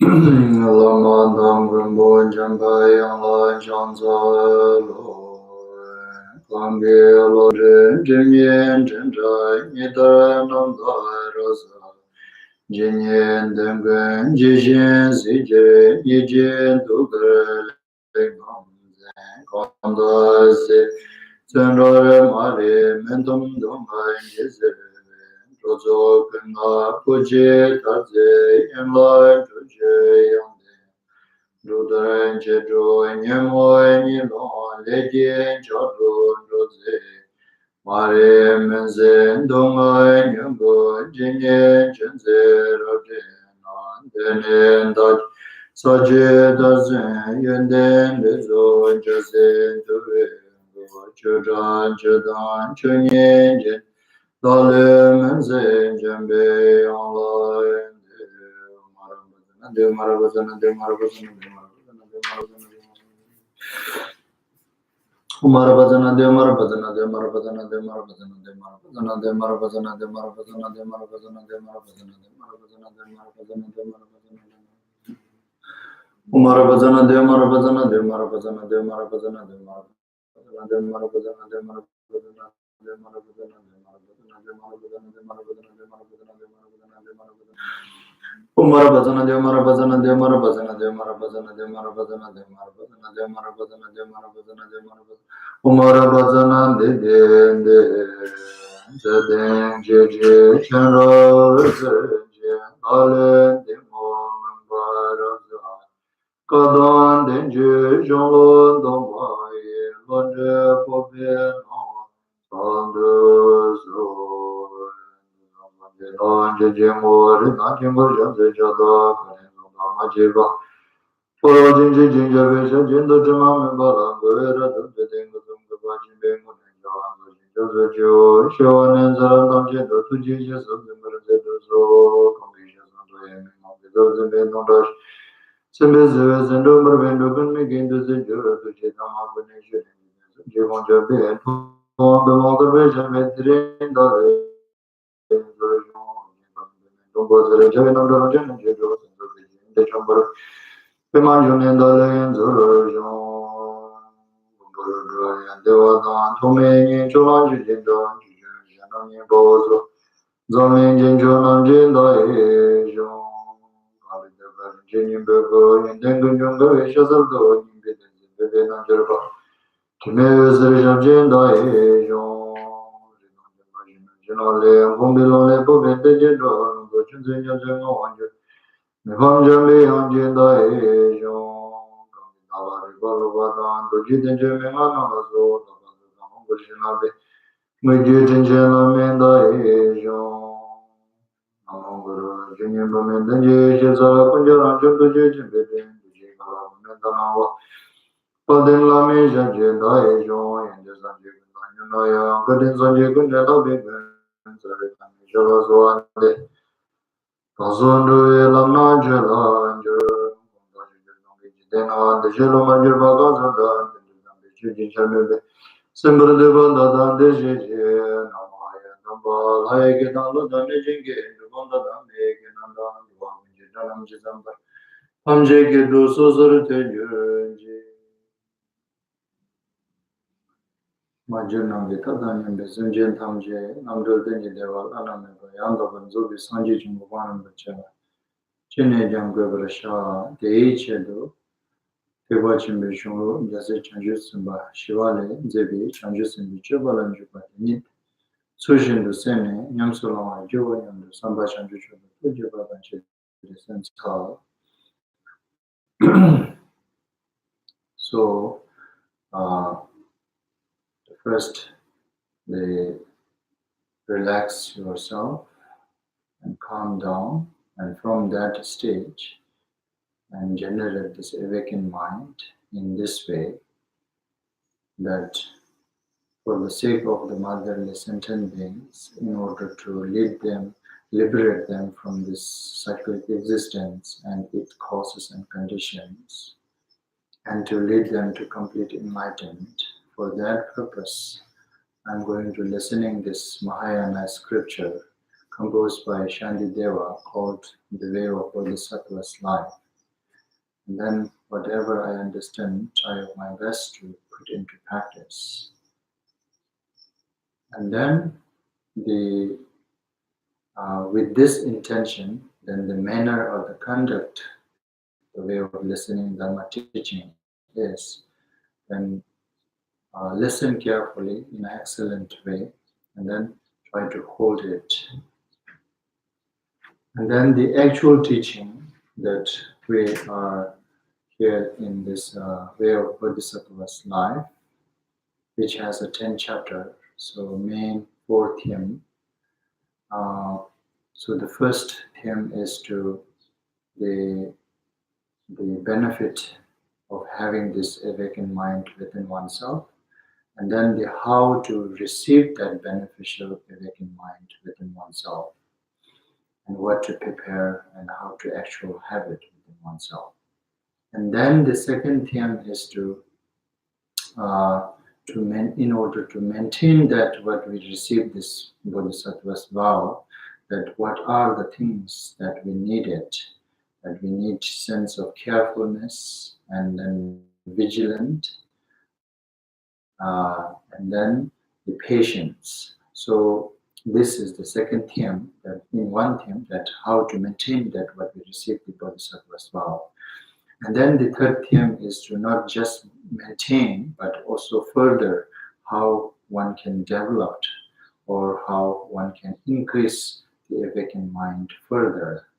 Lamadam Grimbo Jambayang La Janza Lo Klambi Lo Jinyen Jinjai Nidar Namdai Rasa Jinyen Dengwen Jijin Sije Yijin Dugar Lengamzen Kanda Se Zenrare Mare Mentum Dungai Jizir Rozo Ganga Puji Taze Yamla Tuje Yamde Rudaran Jedro Nyamo Nilo Leje Jadro Roze Mare Menze Dunga Nyambo Jinye Jenze Roje Nandene Daj Saje Dazen Yenden Bezo Jase Dure Chudan Chudan Chunyen Dale menze cembe online de marabazana de marabazana de marabazana de marabazana de marabazana de marabazana de marabazana de marabazana de marabazana de marabazana de marabazana de marabazana de marabazana de marabazana de marabazana de marabazana de marabazana de marabazana de marabazana de Umarabazana de Marabazana de Marabazana de Marabazana de Marabazana de Marabazana de Marabazana de Marabazana de Marabazana Umarabazana de Zaden Jeje Chenro Zeje Ale de Mombaraza Kadon Denje Jolon Domaye Londe Popiano Sandezo Jeje Mori Najimbo Janze Jada Kaneno Namajiva Poro Jinji Jinja Vesha Jindo Jama Membala Goera Dunja Dengo Dunga Bajin Bengo Nenjalango Jinja Vejo Shonen Zaram Damje Dotu Jinja Sundimara Zedo Zo Kongisha Santo Yemi Mongi Dozu Bendo Dash Sembe Zeve Zendo Marvendo Ben Megindu Zinjura Tuche Dama Bunishu Jivon Jabe Tuon Bemonga Veja Medrin Dale Dungo Zere Jave Namdara Jen Jejo Sendo Vijin De Chambara Pimanjunen Dale Zoro Jon Buru Dewa Dan Tome Ni Cholan Jijin Dan Jijin Janam Ni Bozo Zamin Jinjo Namjin Dai Jong Kali Deva Jinin Bebo Yindengun Junga Shazaldo Yimbidin Bebe Nanjerba Kime Zerjam Jin Dai Jong Jinole Gombilone Bobe Dejido Gochin Zinjan Zinga Wanju Nifam Jambi Hanjin Dai Jong Kali Balo Badan Dojidin Jimena Nazo Nazo Gochin Mujhe Jinjana Menda Ejo Amanguru Jinyamba Menda Jeza Punjara Jundu Jimbe Jiji Kala Menda Nawa Padin Lami Janje Da Ejo Yende Zanje Naya Gadin Zanje Gunjala Bingen Zare Kami Jala Zwande Pazundu Elamna Jala Anjur Jidena Dejelo Manjur Bagazada Jiji Jambe Sember deva dadan dejeje namaya namba laike dalu dane jenge dubanda dane ke nanda duam je dalam je zambar amje ke do sozor tenje majur namge tadan yambe zenjen tamje namdol tenje deva aname ko yanga banzo bi sanje jumbo banam bacha chene jam gobrasha dei chedo Teba chimbe shungo jase chanju simba shivale zebi chanju simbi chobalan jupati Sujin the Sene, Yam Solama, Joe, and the Samba Chanju, Pujaba, the sense how. So, first, they relax yourself and calm down, and from that stage, and generate this awakened mind in this way that for the sake of the motherless sentient beings, in order to lead them, liberate them from this cyclic existence and its causes and conditions, and to lead them to complete enlightenment. For that purpose, I'm going to listening this Mahayana scripture composed by Shantideva called The Way of Bodhisattva's Life. And then whatever I understand, try my best to put into practice. And then with this intention, then the manner or the conduct, the way of listening Dharma teaching is, then listen carefully in an excellent way, and then try to hold it. And then the actual teaching that we are here in this way of Bodhisattva's life, which has a 10 chapter, so main 4 theme. So the first theme is to the benefit of having this awakened mind within oneself, and then the how to receive that beneficial awakened mind within oneself, and what to prepare and how to actually have it within oneself. And then the second theme is in order to maintain that what we receive this Bodhisattva's vow, that what are the things that we needed, that we need sense of carefulness and then vigilant, and then the patience. So this is the second theme, that in one theme, that how to maintain that what we receive the Bodhisattva's vow. And then the third theme is to not just maintain, but also further how one can develop or how one can increase the awakened mind further.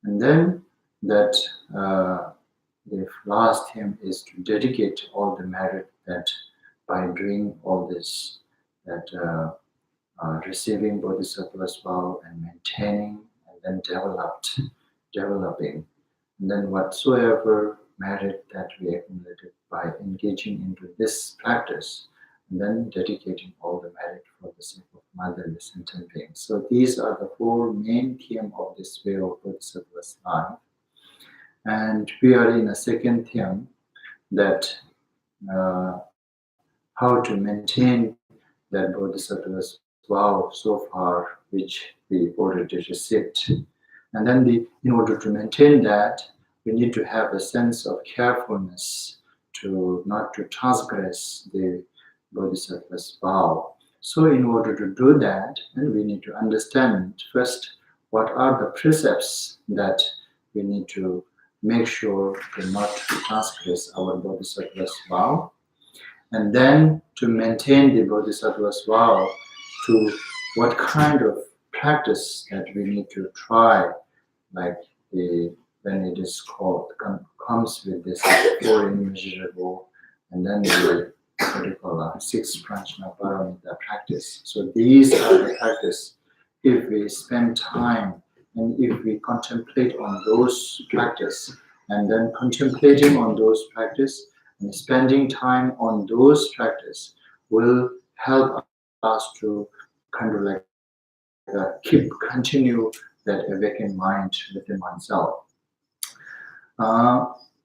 And then that the last theme is to dedicate all the merit that by doing all this, that receiving Bodhisattva's vow and maintaining and then developing. And then whatsoever merit that we accumulated by engaging into this practice, and then dedicating all the merit for the sake of motherless sentient beings. So these are the 4 main themes of this way of Bodhisattva's life. And we are in a second theme, that how to maintain that Bodhisattva's vow so far, which we already received. And then in order to maintain that, we need to have a sense of carefulness to not to transgress the Bodhisattva's vow. So in order to do that, and we need to understand first what are the precepts that we need to make sure to not transgress our bodhisattva's vow, and then to maintain the bodhisattva's vow, to what kind of practice that we need to try, like the when it is called comes with this four immeasurable, and then the what do you call six pranchana paramita practice. So these are the practice. If we spend time and if we contemplate on those practice, and then contemplating on those practice and spending time on those practice will help us to kind of like continue that awakened mind within oneself.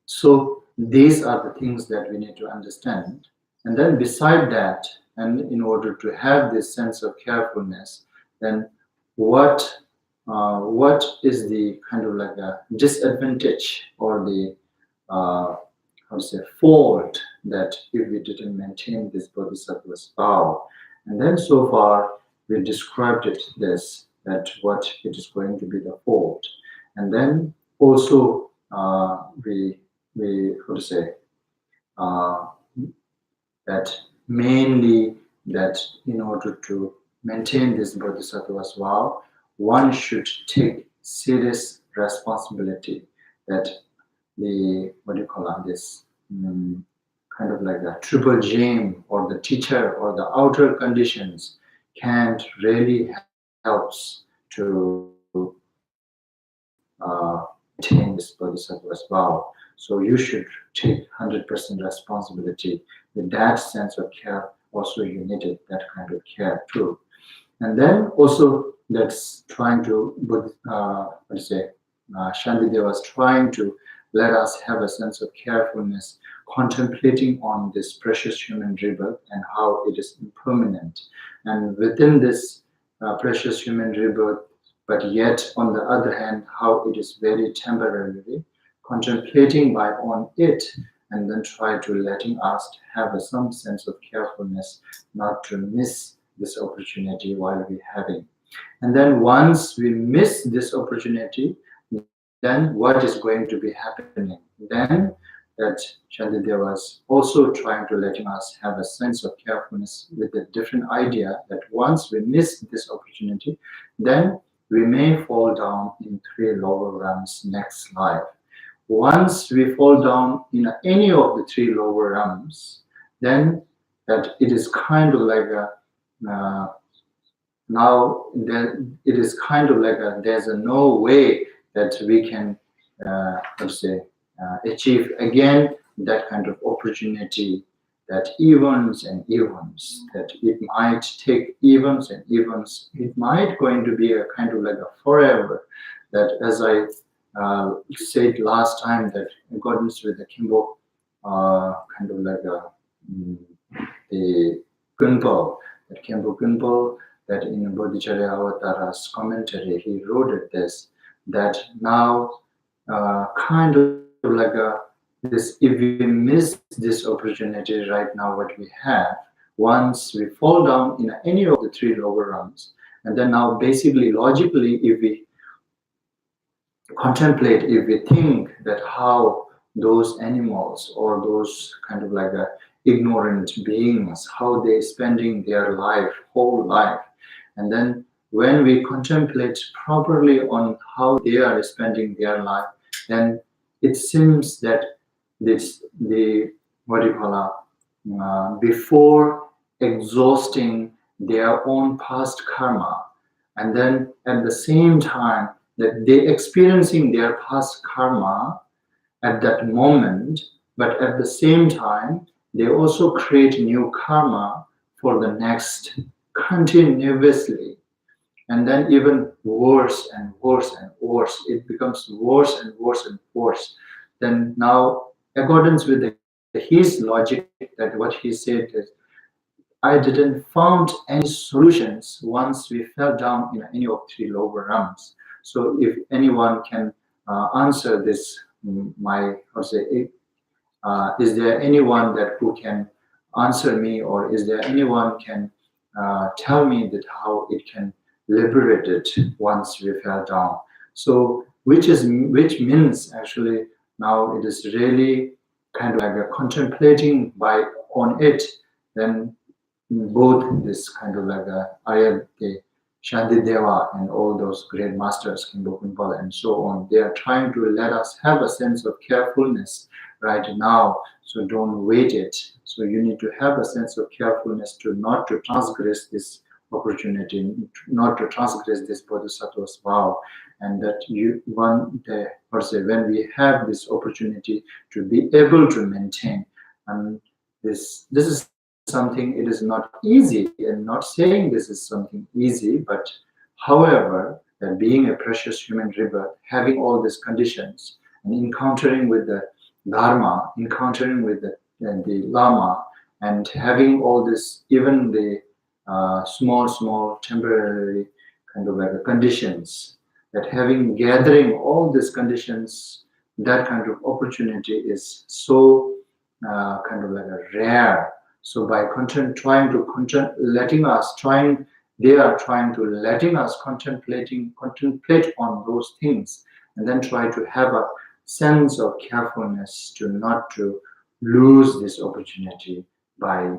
So these are the things that we need to understand. And then beside that, and in order to have this sense of carefulness, then what is the kind of like a disadvantage or the how to say fault that if we didn't maintain this bodhisattva's vow? And then so far we described it this, that what it is going to be the fault. And then also we how to say that mainly that in order to maintain this bodhisattva's vow, one should take serious responsibility that the what do you call this kind of like the triple gem or the teacher or the outer conditions can't really helps to maintain this bodhisattva's vow. So you should take 100% responsibility. With that sense of care, also you needed that kind of care too. And then also that's trying to, Shantideva was trying to let us have a sense of carefulness, contemplating on this precious human rebirth and how it is impermanent. And within this precious human rebirth, but yet on the other hand, how it is very temporary, contemplating by on it, and then try to letting us have some sense of carefulness not to miss this opportunity while we're having. And then once we miss this opportunity, then what is going to be happening? Then that Shantideva was also trying to letting us have a sense of carefulness with a different idea that once we miss this opportunity, then we may fall down in three lower realms next life. Once we fall down in any of the three lower realms, then that it is kind of like a now then it is kind of like there's no way that we can achieve again that kind of opportunity, that events and events, that it might take events and events, it might going to be a kind of like a forever, that as I said last time, that in accordance with the Kimbo kind of like the Gunpo, that Kimbo Gunpo, that in Bodhicharyavatara's commentary, he wrote it this, that now kind of like this, if we miss this opportunity right now, what we have, once we fall down in any of the three lower realms, and then now basically logically, if we contemplate, if we think that how those animals or those kind of like ignorant beings, how they spending their life, whole life, and then when we contemplate properly on how they are spending their life, then it seems that this the what do you call before exhausting their own past karma, and then at the same time that they experiencing their past karma at that moment, but at the same time they also create new karma for the next continuously, and then even worse and worse and worse, it becomes worse and worse and worse. Then now accordance with his logic, that what he said is, I didn't found any solutions once we fell down in any of three lower realms. So if anyone can answer this, my or say, is there anyone that who can answer me, or is there anyone can tell me that how it can liberate it once we fell down. So which means actually now it is really kind of like a contemplating by on it. Then both this kind of like a Ayate, Shantideva and all those great masters, King Bhupinpal and so on, they are trying to let us have a sense of carefulness right now. So don't wait it. So you need to have a sense of carefulness to not to transgress this opportunity, not to transgress this Bodhisattva's vow, and that you one day, or say when we have this opportunity to be able to maintain, and this is something, it is not easy, and not saying this is something easy, but however, that being a precious human rebirth, having all these conditions and encountering with the Dharma, encountering with the Lama, and having all this, even the small temporary kind of like conditions, that having gathering all these conditions, that kind of opportunity is so kind of like a rare. So by letting us they are trying to letting us contemplate on those things, and then try to have a sense of carefulness to not to lose this opportunity by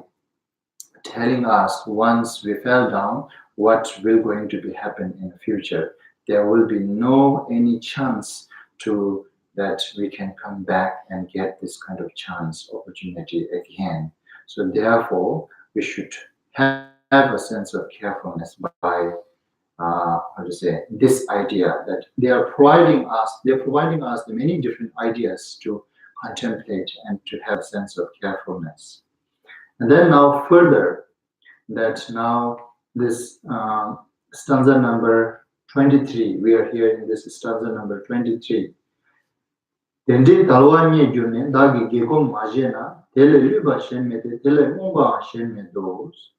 telling us once we fell down what will going to be happen in the future. There will be no any chance to that we can come back and get this kind of chance opportunity again. So therefore, we should have a sense of carefulness by how to say this idea that they're providing us the many different ideas to contemplate and to have a sense of carefulness. And then now further, that now this stanza number 23, we are here in this stanza number 23. Dendi talwanye june dagi gego majena tele liba shenmete tele munga shenmedos.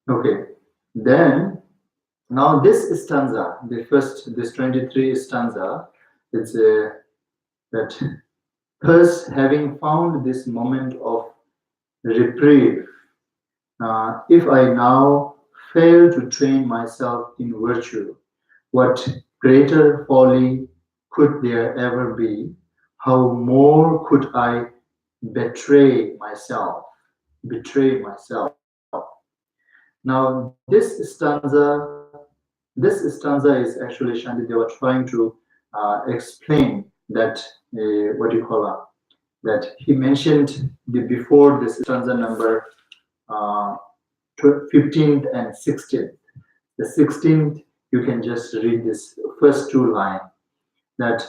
Okay, then now this stanza, this 23 stanza, it's that thus having found this moment of reprieve, if I now fail to train myself in virtue, what greater folly could there ever be? How more could I betray myself? Now, this stanza is actually Shantideva trying to explain that what do you call it? That he mentioned before this stanza number 15th and 16th. The 16th, you can just read this first two lines. That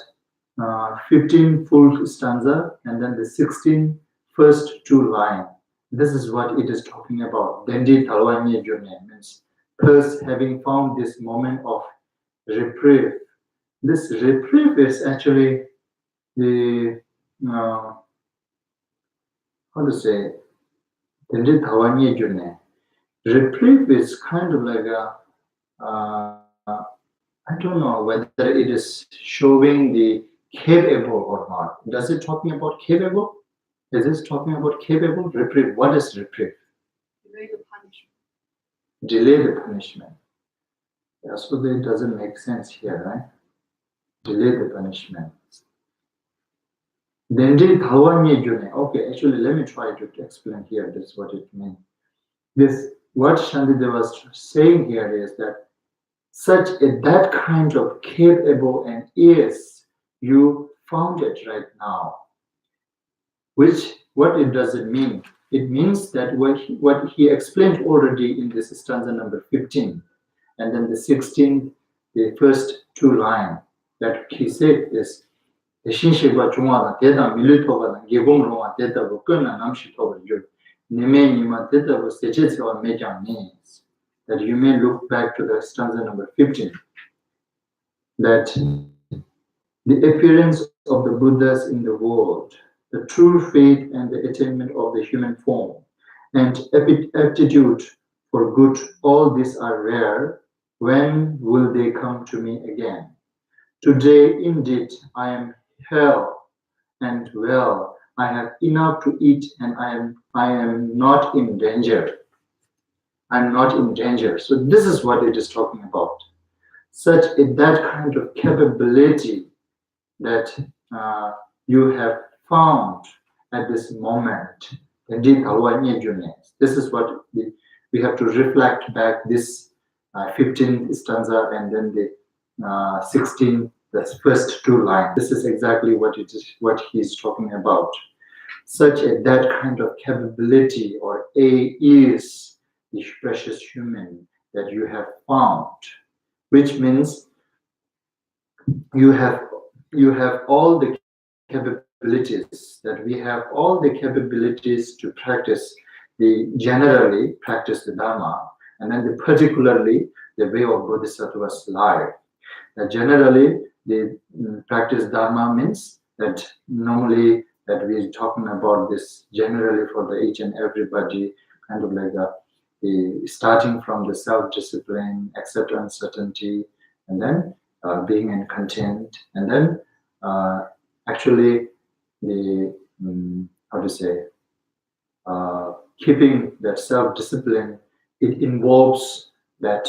15 full stanza and then the 16 first two lines. This is what it is talking about. Dendi talwanye june means first having found this moment of reprieve. This reprieve is actually the how to say Dendi talwanye june. Reprieve is kind of like a I don't know whether it is showing the capable or not. Does it talking about capable? Is this talking about capable? Reprieve. What is reprieve? Delay the punishment. Delay the punishment. Yeah, so it doesn't make sense here, right? Delay the punishment. Okay, actually, let me try to explain here. This is what it means. What Shantideva was saying here is that that kind of capable and is you found it right now. What does it mean? It means that what he explained already in this stanza number 15, and then the 16th, the first two lines that he said is that you may look back to the stanza number 15, that the appearance of the Buddhas in the world, the true faith and the attainment of the human form, and aptitude for good, all these are rare. When will they come to me again? Today, indeed, I am hale and well. I have enough to eat, and I am not in danger. I'm not in danger. So this is what it is talking about. That kind of capability that you have found at this moment. This is what we have to reflect back this 15th stanza and then the 16th, the first two lines. This is exactly what he's talking about. That kind of capability or is the precious human that you have found, which means you have all the capabilities, that we have all the capabilities to generally practice the Dharma, and then particularly the way of Bodhisattva's life. Generally, the practice Dharma means that normally that we're talking about this generally for the each and everybody, kind of like the starting from the self-discipline, accept uncertainty, and then being in content, and then actually the how to say keeping that self-discipline. It involves that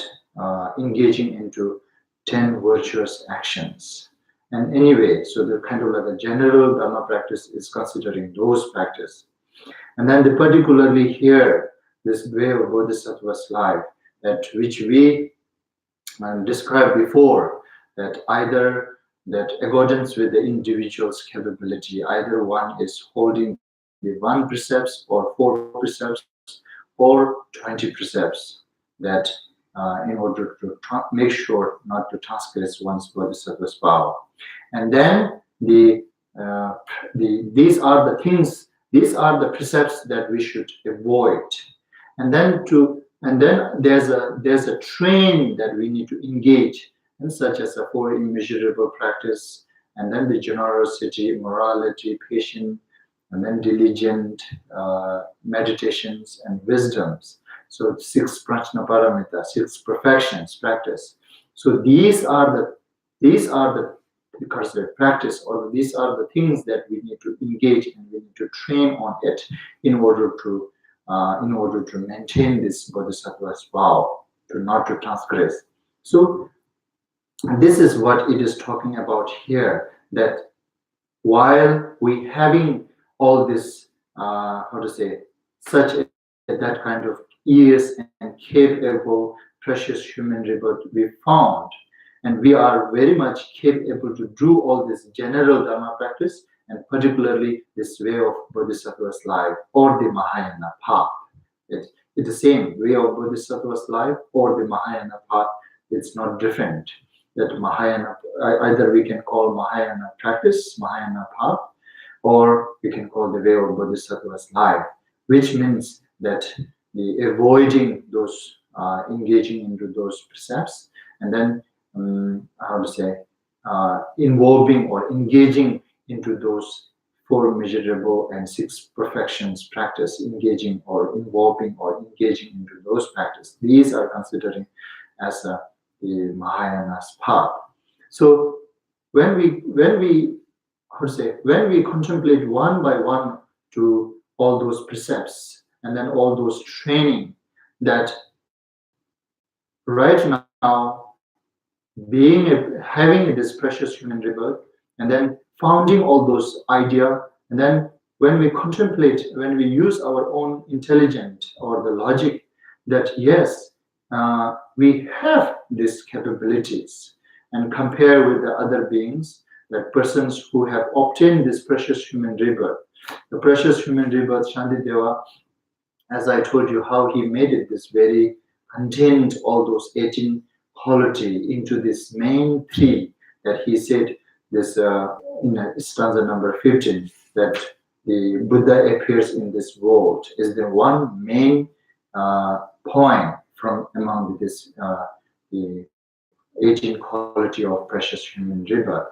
engaging into 10 virtuous actions. And anyway, so the kind of like a general Dharma practice is considering those practice. And then particularly here, this way of Bodhisattva's life, that which we described before, that either that accordance with the individual's capability, either one is holding the 1 precepts or 4 precepts or 20 precepts, that in order to make sure not to transgress one's bodhisattva's power. And then these are the things, these are the precepts that we should avoid. And then there's a training that we need to engage in, such as a 4 immeasurable practice, and then the generosity, morality, patience, and then diligent meditations and wisdoms. So 6 prajna paramita, 6 perfections practice. So these are the practice, or these are the things that we need to engage and we need to train on it in order to maintain this bodhisattva's vow, not to transgress. So this is what it is talking about here, that while we having all this, that kind of ears and capable, precious human rebirth we found, and we are very much capable to do all this general Dharma practice, and particularly this way of Bodhisattva's life or the Mahayana path. It's the same way of Bodhisattva's life or the Mahayana path. It's not different. That Mahayana, either we can call Mahayana practice, Mahayana path, or we can call the way of Bodhisattva's life, which means that the avoiding those, engaging into those precepts, and then involving or engaging into those 4 measurable and 6 perfections practice, engaging or involving or engaging into those practice. These are considering as the Mahayana's path. So when we contemplate one by one to all those precepts and then all those training, that right now having this precious human rebirth, and then founding all those ideas, and then when we contemplate, when we use our own intelligence or the logic, that yes, we have these capabilities, and compare with the other beings, like persons who have obtained this precious human rebirth. The precious human rebirth, Shantideva, as I told you, how he made it this very contained all those 18 quality into this main 3, that he said this in stanza number 15, that the Buddha appears in this world is the one main point from among this the 18 quality of precious human rebirth.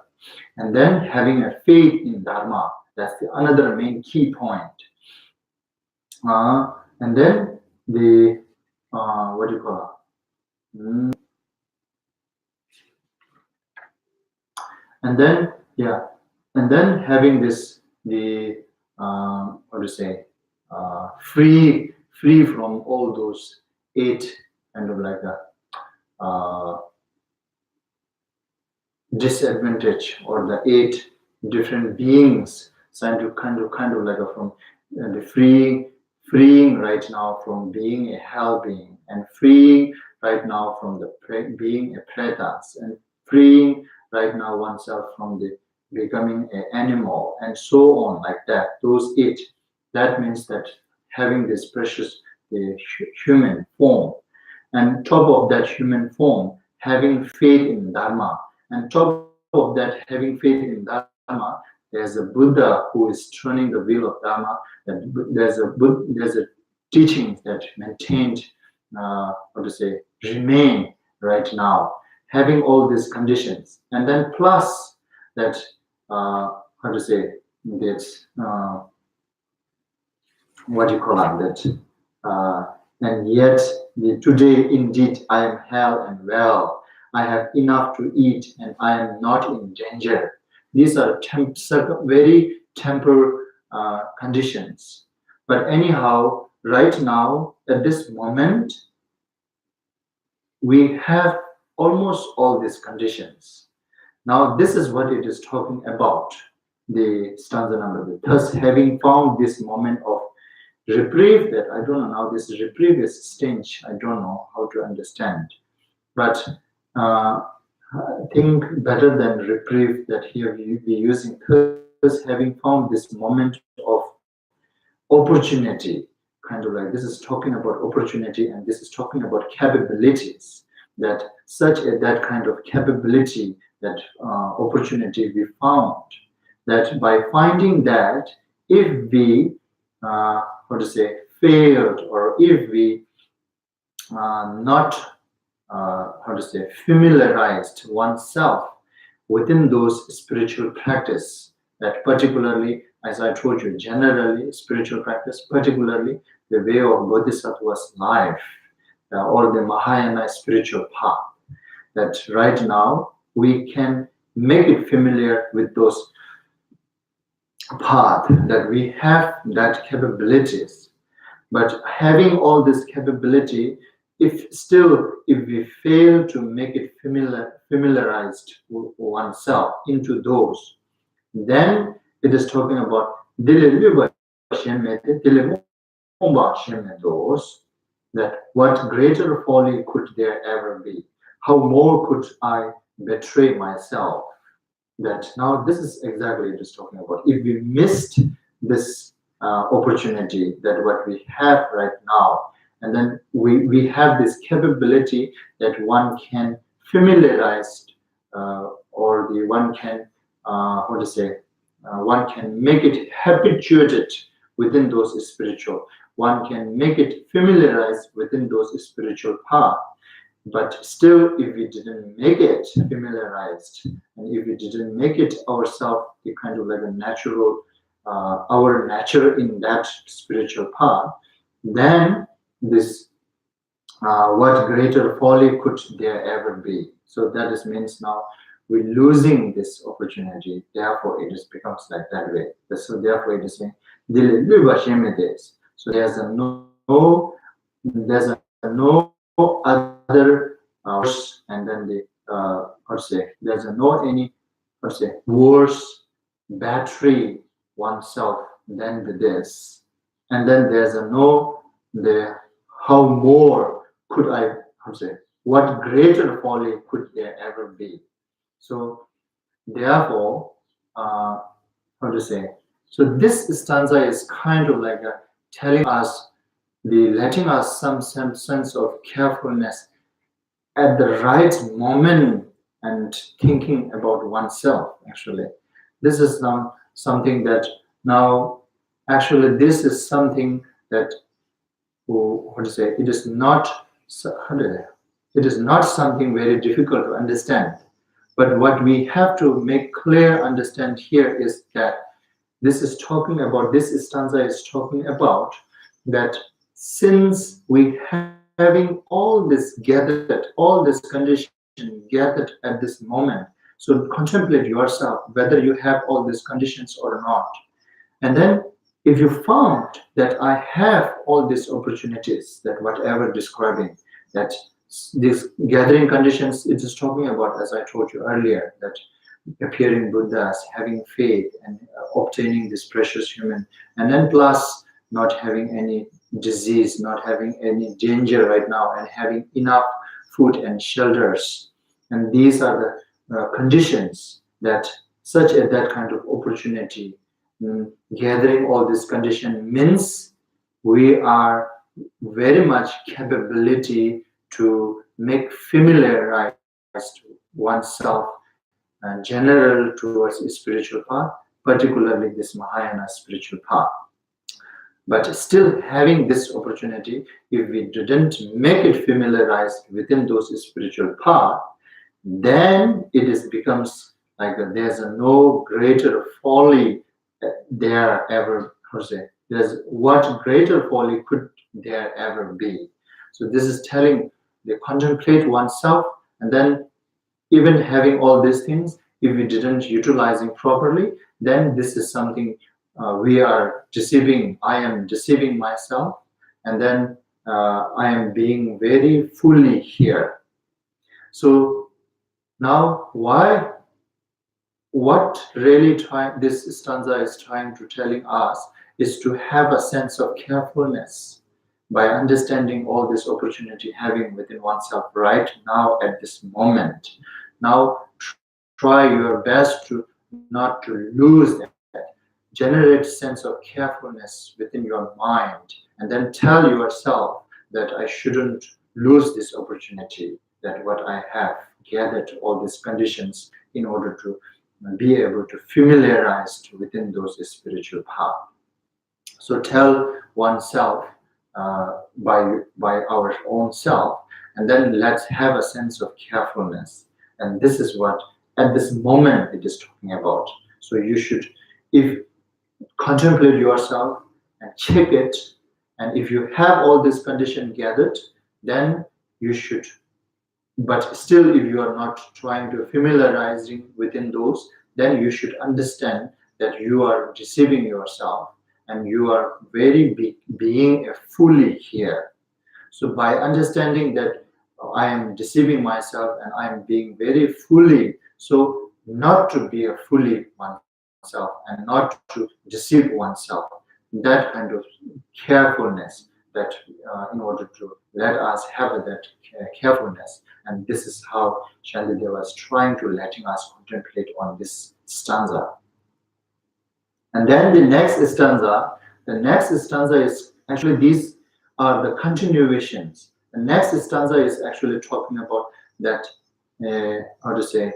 And then having a faith in Dharma, that's another main key point. And then the what do you call it? And then having this, the how to say, free from all those 8 kind of like disadvantage, or the 8 different beings, trying to kind of like from the freeing right now from being a hell being, and freeing right now from the being a pretas, and freeing right now oneself from the becoming an animal, and so on, like that. Those 8, that means that having this precious human form, and top of that human form having faith in Dharma, and top of that having faith in Dharma, there's a Buddha who is turning the wheel of Dharma, that there's a teaching that maintained, how to say, remain right now, having all these conditions, and then plus that, how to say, that's what do you call that? And yet today indeed I am hale and well. I have enough to eat and I am not in danger. These are very temporary conditions. But anyhow, right now, at this moment, we have almost all these conditions. Now, this is what it is talking about, the stanza number 2. Thus, having found this moment of reprieve, that I don't know now, this reprieve is stench, I don't know how to understand. But I think better than reprieve, that here we be using, thus having found this moment of opportunity, kind of like, this is talking about opportunity, and this is talking about capabilities, that that kind of capability, that opportunity we found, that by finding that, if we how to say, failed, or if we not how to say, familiarized oneself within those spiritual practice, that particularly, as I told you, generally spiritual practice, particularly the way of Bodhisattva's life, or the Mahayana spiritual path, that right now we can make it familiar with those path, that we have that capabilities. But having all this capability, if we fail to make it familiarized oneself into those, then it is talking about that what greater folly could there ever be? How more could I betray myself? That now this is exactly it is talking about. If we missed this opportunity, that what we have right now, and then we have this capability that one can familiarize, or the one can how to say, one can make it habituated within those spiritual, one can make it familiarized within those spiritual path. But still, if we didn't make it familiarized, and if we didn't make it ourselves the kind of like a natural, our nature in that spiritual path, then this, what greater folly could there ever be? So that is means now we're losing this opportunity. Therefore, it just becomes like that way. So therefore, it is saying, so there's a no other worse, and then the how to say, there's a no any, how to say, worse battery oneself than this, and then there's a no the how more could I, how to say, what greater folly could there ever be? So therefore, how to say, so this stanza is kind of like telling us, letting us some sense of carefulness at the right moment, and thinking about oneself. Actually, this is now something that now, actually, this is something that, how to say, it is not something very difficult to understand. But what we have to make clear, understand here, is that this is talking about, this stanza is talking about that since we having all this gathered, all this condition gathered at this moment, so contemplate yourself whether you have all these conditions or not. And then if you found that I have all these opportunities, that whatever describing, that these gathering conditions, it is talking about, as I told you earlier, that appearing Buddhas, having faith and obtaining this precious human, and then plus not having any disease, not having any danger right now, and having enough food and shelters. And these are the conditions that that kind of opportunity, gathering all this condition means we are very much capability to make familiarized oneself and general towards spiritual path, particularly this Mahayana spiritual path. But still having this opportunity, if we didn't make it familiarized within those spiritual path, then becomes like there's no greater folly there ever, there's what greater folly could there ever be. So this is telling they contemplate oneself, and then even having all these things, if we didn't utilizing properly, then this is something we are deceiving. I am deceiving myself, and then I am being very fully here. So now, what really this stanza is trying to telling us is to have a sense of carefulness by understanding all this opportunity having within oneself right now at this moment. Now, try your best to not to lose that. Generate sense of carefulness within your mind, and then tell yourself that I shouldn't lose this opportunity, that what I have gathered all these conditions in order to be able to familiarize within those spiritual paths. So tell oneself by our own self, and then let's have a sense of carefulness. And this is what at this moment it is talking about. So you should, if contemplate yourself and check it, and if you have all this condition gathered, then you should. But still, if you are not trying to familiarizing within those, then you should understand that you are deceiving yourself, and you are very being fully here. So by understanding that I am deceiving myself and I am being very fully, so not to be a fully oneself and not to deceive oneself, that kind of carefulness, that in order to let us have that carefulness. And this is how Shantideva is trying to letting us contemplate on this stanza. And then the next stanza is actually, these are the continuations. The next stanza is actually talking about that, how to say,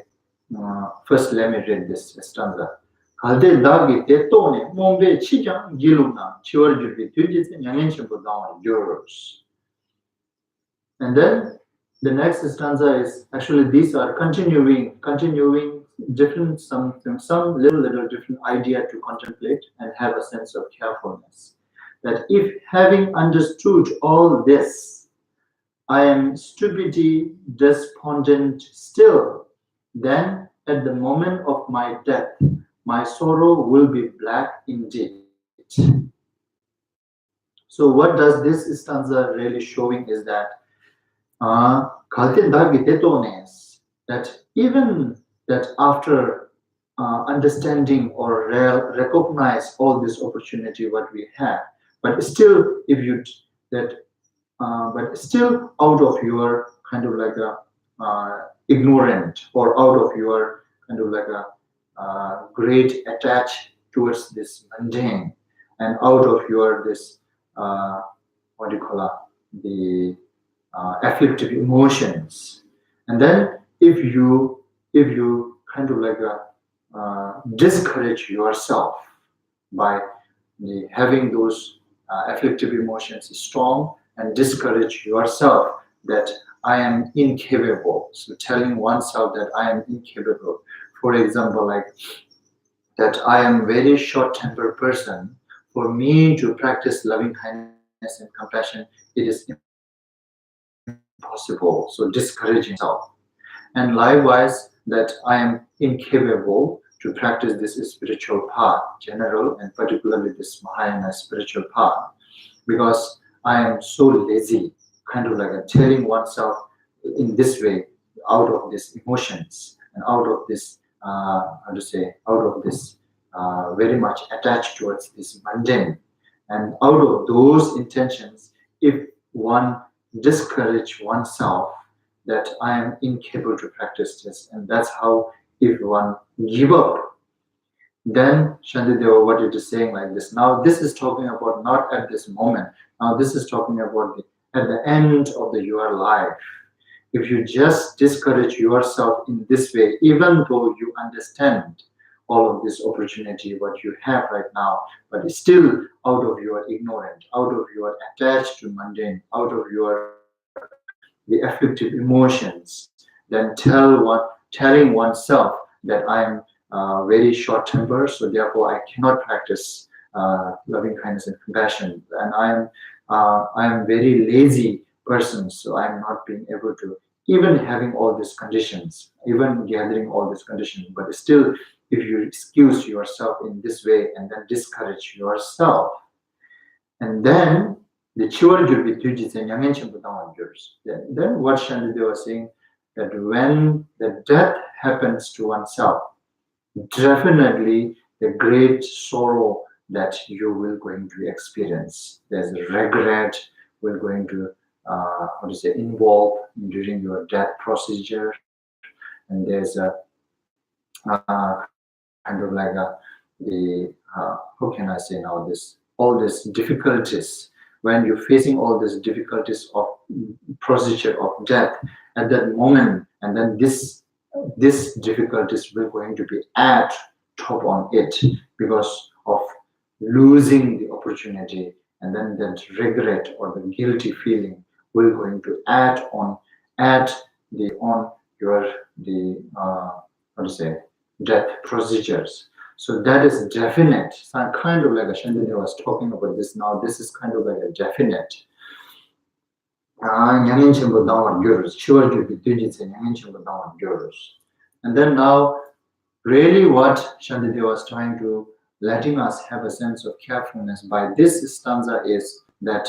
first let me read this stanza. Kalde dagi tetone mombe chijang giluna chiwar jirbi tujitse nyangin chimbo dawa yours. And then the next stanza is actually, these are continuing different some little different idea to contemplate and have a sense of carefulness. That if having understood all this, I am stupidity despondent still, then at the moment of my death, my sorrow will be black indeed. So what does this stanza really showing is that that even that after understanding or recognize all this opportunity what we have, but still if you but still out of your kind of like a ignorant, or out of your kind of like a great attach towards this mundane, and out of your this what do you call it, the afflictive emotions. And then if you kind of like discourage yourself by having those afflictive emotions strong, and discourage yourself that I am incapable. So telling oneself that I am incapable. For example, like that I am very short-tempered person. For me to practice loving kindness and compassion, it is impossible. So discouraging self. And likewise, that I am incapable to practice this spiritual path, general and particularly this Mahayana spiritual path, because I am so lazy, kind of like telling oneself in this way, out of these emotions and out of this, how to say, out of this very much attached towards this mundane. And out of those intentions, if one discourage oneself that I am incapable to practice this, and that's how if one give up, then Shantideva, what it is saying like this. Now this is talking about not at this moment. Now this is talking about at the end of your life. If you just discourage yourself in this way, even though you understand all of this opportunity, what you have right now, but it's still out of your ignorant, out of your attached to mundane, out of your the afflictive emotions, then telling oneself that I am very short-tempered, so therefore I cannot practice loving kindness and compassion, and I am very lazy person, so I am not being able to even having all these conditions, even gathering all these conditions, but still, if you excuse yourself in this way and then discourage yourself, and then the children will be teaching and then what Shantideva was saying, that when the death happens to oneself, definitely the great sorrow that you will going to experience. There's a regret we're going to involve during your death procedure, and there's a kind of like how can I say now, this all these difficulties, when you're facing all these difficulties of procedure of death at that moment, and then this difficulties will going to be add top on it because of losing the opportunity, and then that regret or the guilty feeling will going to add your death procedures. So that is definite. So kind of like Shantideva was talking about this now. This is kind of like a definite. And then now, really what Shantideva was trying to letting us have a sense of carefulness by this stanza is that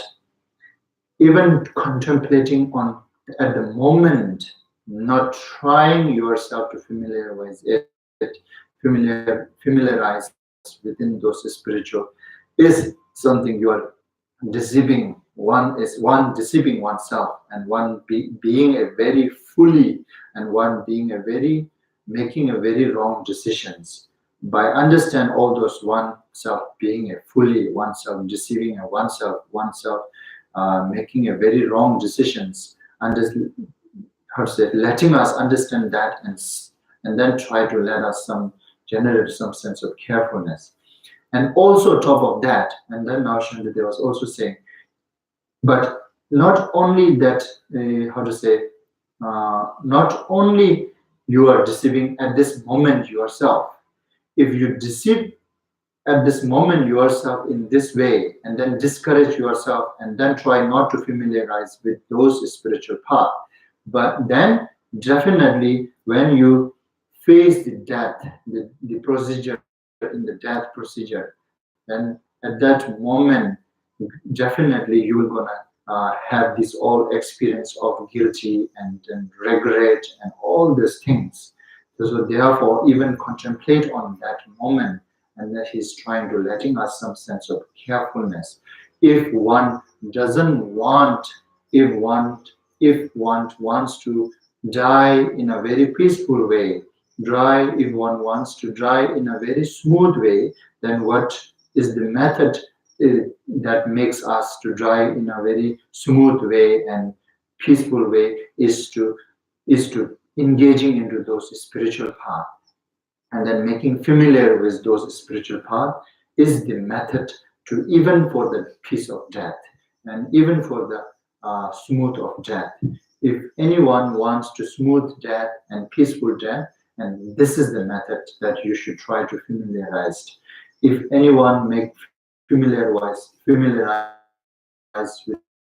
even contemplating on at the moment, not trying yourself to familiarize within those spiritual is something you are deceiving. One deceiving oneself, and one being a very fully, and one being making a very wrong decisions. By understand all those oneself being a fully, oneself deceiving and oneself making a very wrong decisions, and letting us understand that, and then try to let us generate some sense of carefulness. And also top of that, and then now Shantideva was also saying, but not only that, not only you are deceiving at this moment yourself. If you deceive at this moment yourself in this way, and then discourage yourself, and then try not to familiarize with those spiritual paths, but then definitely when you face the death, the procedure in the death procedure, then at that moment, definitely you will gonna have this all experience of guilty and regret and all these things. So therefore, even contemplate on that moment, and that he's trying to letting us some sense of carefulness. If one doesn't want, if one wants to die in a very peaceful way, if one wants to die in a very smooth way, then what is the method that makes us to die in a very smooth way and peaceful way is to engaging into those spiritual paths, and then making familiar with those spiritual paths is the method to even for the peace of death and even for the smooth of death. If anyone wants to smooth death and peaceful death, and this is the method that you should try to familiarize. If anyone make familiarize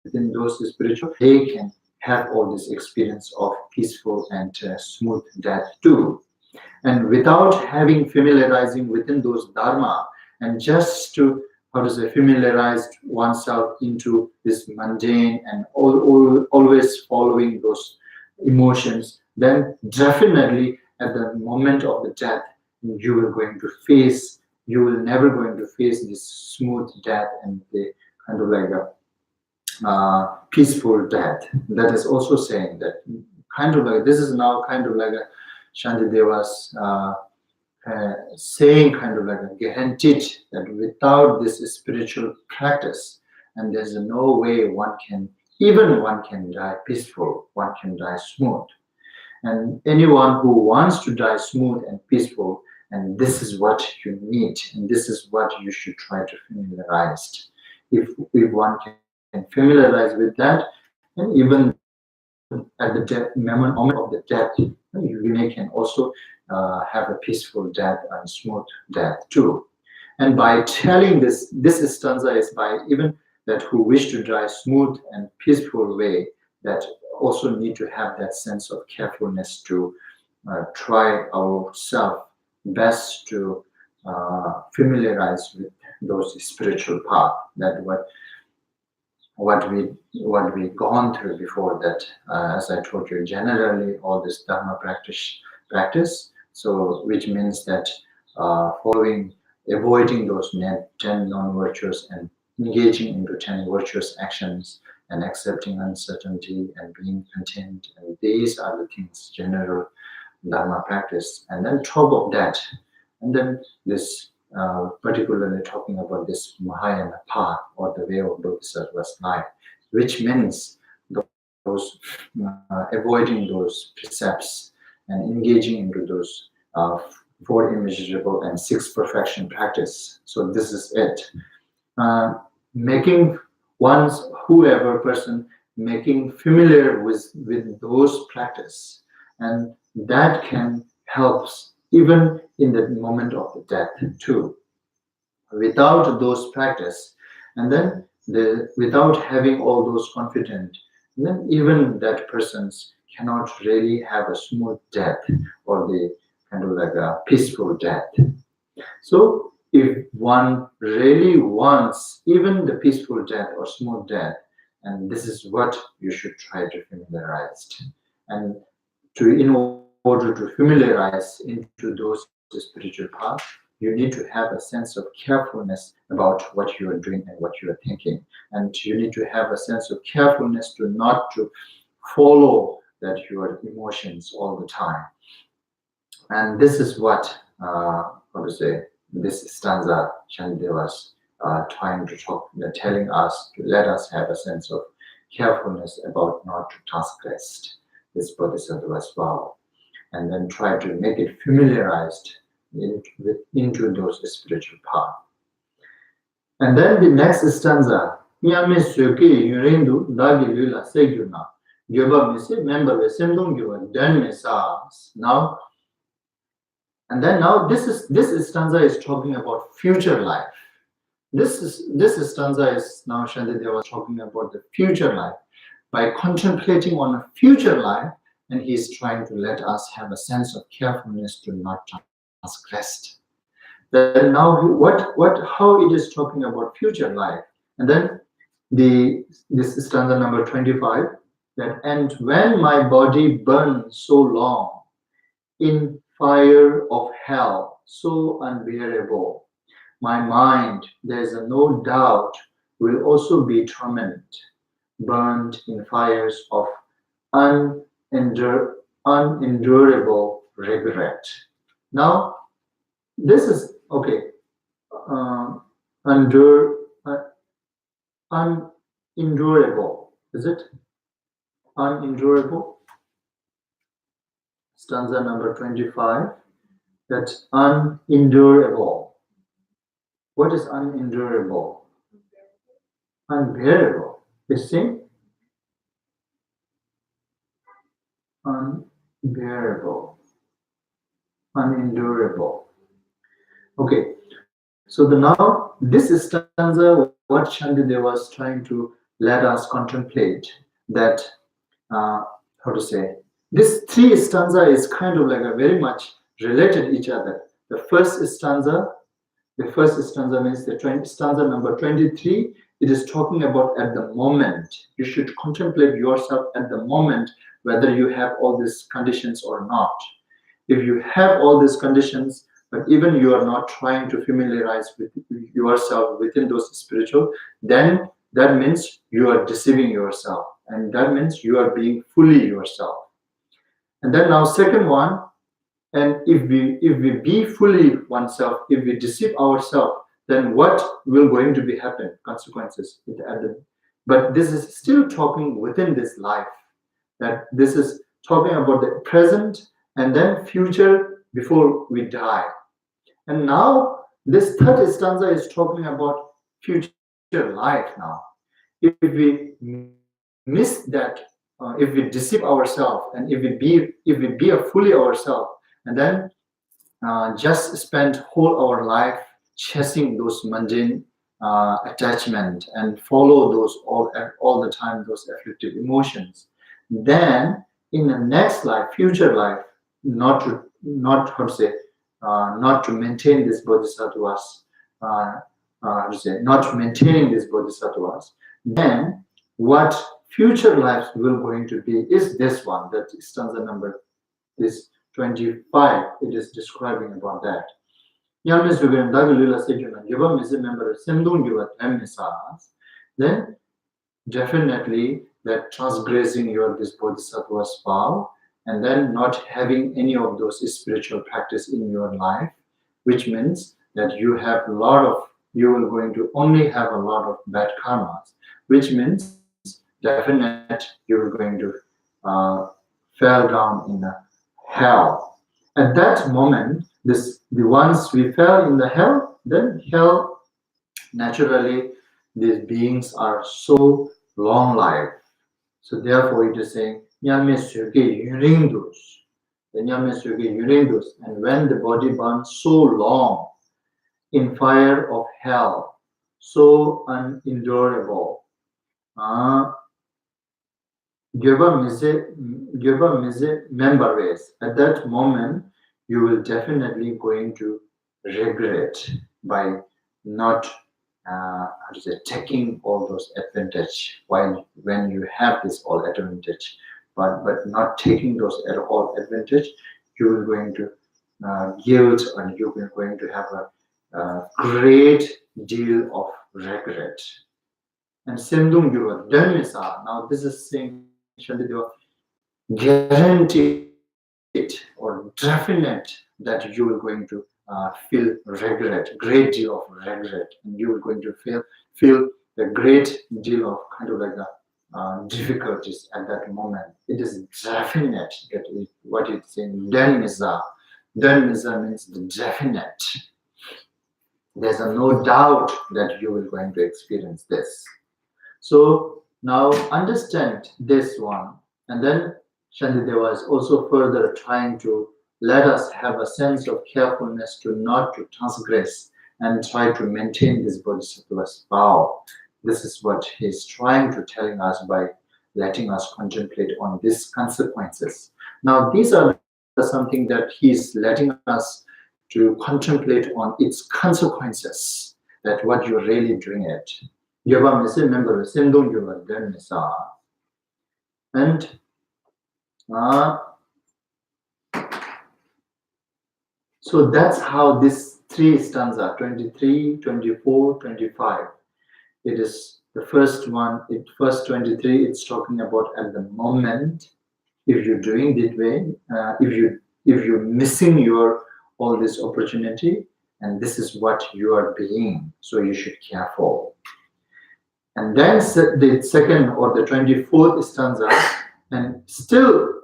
within those spiritual, they can have all this experience of peaceful and smooth death too. And without having familiarizing within those dharma, and just to, how to say, familiarize oneself into this mundane and always following those emotions, then definitely at the moment of the death, you will never going to face this smooth death and the kind of like a peaceful death. That is also saying that kind of like, this is now kind of like a Shantideva's saying kind of like a guaranteed that without this spiritual practice, and there's no way one can die peaceful, one can die smooth. And anyone who wants to die smooth and peaceful, and this is what you need, and this is what you should try to familiarize. If one can familiarize with that, and even at the moment of the death, you can also have a peaceful death and smooth death too. And by telling this stanza is by even that who wish to die smooth and peaceful way, that also need to have that sense of carefulness to try ourselves best to familiarize with those spiritual path, that what we gone through before that, as I told you, generally all this dharma practice, so which means that avoiding those 10 non-virtuous and engaging into 10 virtuous actions and accepting uncertainty and being content, and these are the things, general dharma practice. And then top of that, and then this particularly talking about this Mahayana path or the way of Bodhisattva's life, which means those avoiding those precepts and engaging into those 4 immeasurable and 6 perfection practice. So this is it. Making whoever person making familiar with those practice, and that can help even in the moment of the death too. Without those practice, and then without having all those confidence, then even that persons cannot really have a smooth death or the kind of like a peaceful death. So if one really wants even the peaceful death or smooth death, and this is what you should try to familiarize. And in order to familiarize into those spiritual paths, you need to have a sense of carefulness about what you are doing and what you are thinking. And you need to have a sense of carefulness to not to follow that your emotions all the time. And this is what, this stanza Shantideva's trying to talk, telling us to let us have a sense of carefulness about not to transgress this Bodhisattva's vow, and then try to make it familiarized into those spiritual paths. And then the next stanza, now, and then now this stanza is talking about future life. This stanza is now Shantideva talking about the future life. By contemplating on a future life, and he's trying to let us have a sense of carefulness to not transgress. Then now how it is talking about future life, and then this stanza number 25, that and when my body burns so long in fire of hell so unbearable, my mind, there is no doubt, will also be tormented, burned in fires of unendurable regret. Now, this is okay. Unendurable, is it? Unendurable. Stanza number 25. That's unendurable. What is unendurable? Unbearable. You see? Unbearable. Unendurable. Okay. So now this stanza, what Shantideva was trying to let us contemplate, that this 3 stanza is kind of like a very much related each other. The first stanza means stanza number 23. It is talking about at the moment. You should contemplate yourself at the moment, whether you have all these conditions or not. If you have all these conditions, but even you are not trying to familiarize with yourself within those spiritual, then that means you are deceiving yourself, and that means you are being fully yourself. And then now second one, and if we be fully oneself, if we deceive ourselves, then what will going to be happen? Consequences. But this is still talking within this life. That this is talking about the present and then future before we die. And now this third stanza is talking about future life now. If we miss that, if we deceive ourselves, and if we be a fully ourselves, and then just spend whole our life chasing those mundane attachment and follow those all the time those afflictive emotions, then in the next life, future life, not to maintain this bodhisattvas, not maintaining this bodhisattvas, then what future lives will going to be is this one, that stanza number this 25. It is describing about that. Then definitely that transgressing your this bodhisattva's vow, and then not having any of those spiritual practice in your life, which means that you will going to only have a lot of bad karmas, which means definitely you're going to fall down in the hell. At that moment, the ones we fell in the hell, then hell, naturally, these beings are so long life. So therefore it is saying, and when the body burns so long in fire of hell, so unendurable, at that moment, you will definitely going to regret by not taking all those advantage when you have this all advantage, but not taking those at all advantage, you will going to guilt, and you are going to have a great deal of regret. And Sendung Yuva Dharmisa, now this is saying Shantideva, guaranteed or definite that you are going to feel regret, great deal of regret, and you are going to feel a great deal of kind of like difficulties at that moment. It is definite that what it's saying. Dharmisa means the definite. There's no doubt that you will going to experience this. So now understand this one, and then Shantideva is also further trying to let us have a sense of carefulness to not to transgress and try to maintain this bodhisattva's vow. This is what he's trying to telling us by letting us contemplate on these consequences. Now these are something that he's letting us to contemplate on its consequences, that what you're really doing it. And so that's how this three stanza, 23, 24, 25. It is the first one, first 23, it's talking about at the moment, if you're doing that way, if you're missing all this opportunity, and this is what you are being, so you should be careful. And then the second or the 24th stanza, and still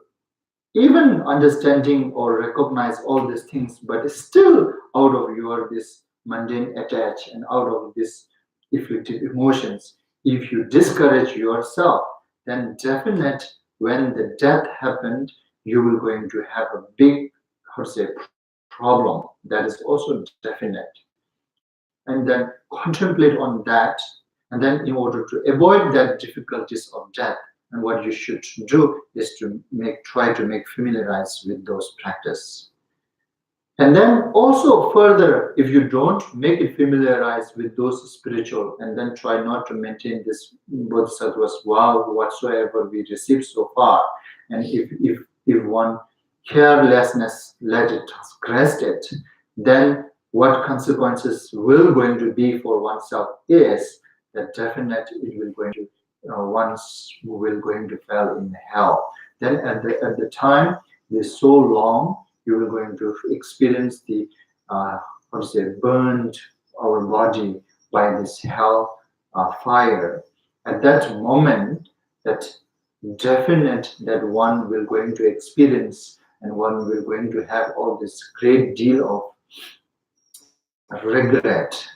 even understanding or recognize all these things, but still out of this mundane attach and out of this afflictive emotions, if you discourage yourself, then definite when the death happened, you will going to have a big, problem. That is also definite. And then contemplate on that, and then in order to avoid that difficulties of death, and what you should do is to try to make familiarize with those practice. And then also further, if you don't make it familiarized with those spiritual, and then try not to maintain this bodhisattva's vow whatsoever we received so far, and if one carelessness let it transgress it, then what consequences will going to be for oneself is that definitely it will going to once will going to fall in hell. Then at the time is so long, you are going to experience the what to say, burned our body by this hell fire. At that moment, that definite that one will going to experience, and one will going to have all this great deal of regret.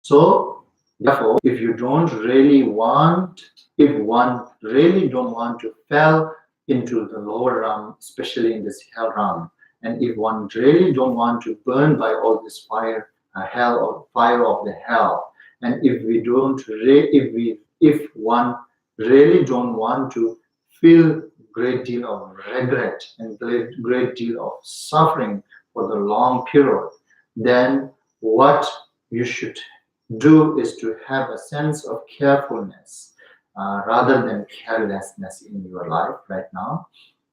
So therefore, if you don't really want, if one really don't want to fall into the lower realm, especially in this hell realm, and if one really don't want to burn by all this fire, hell or fire of the hell, and if we don't, if one really don't want to feel great deal of regret and great deal of suffering for the long period, then what you should do is to have a sense of carefulness rather than carelessness in your life right now.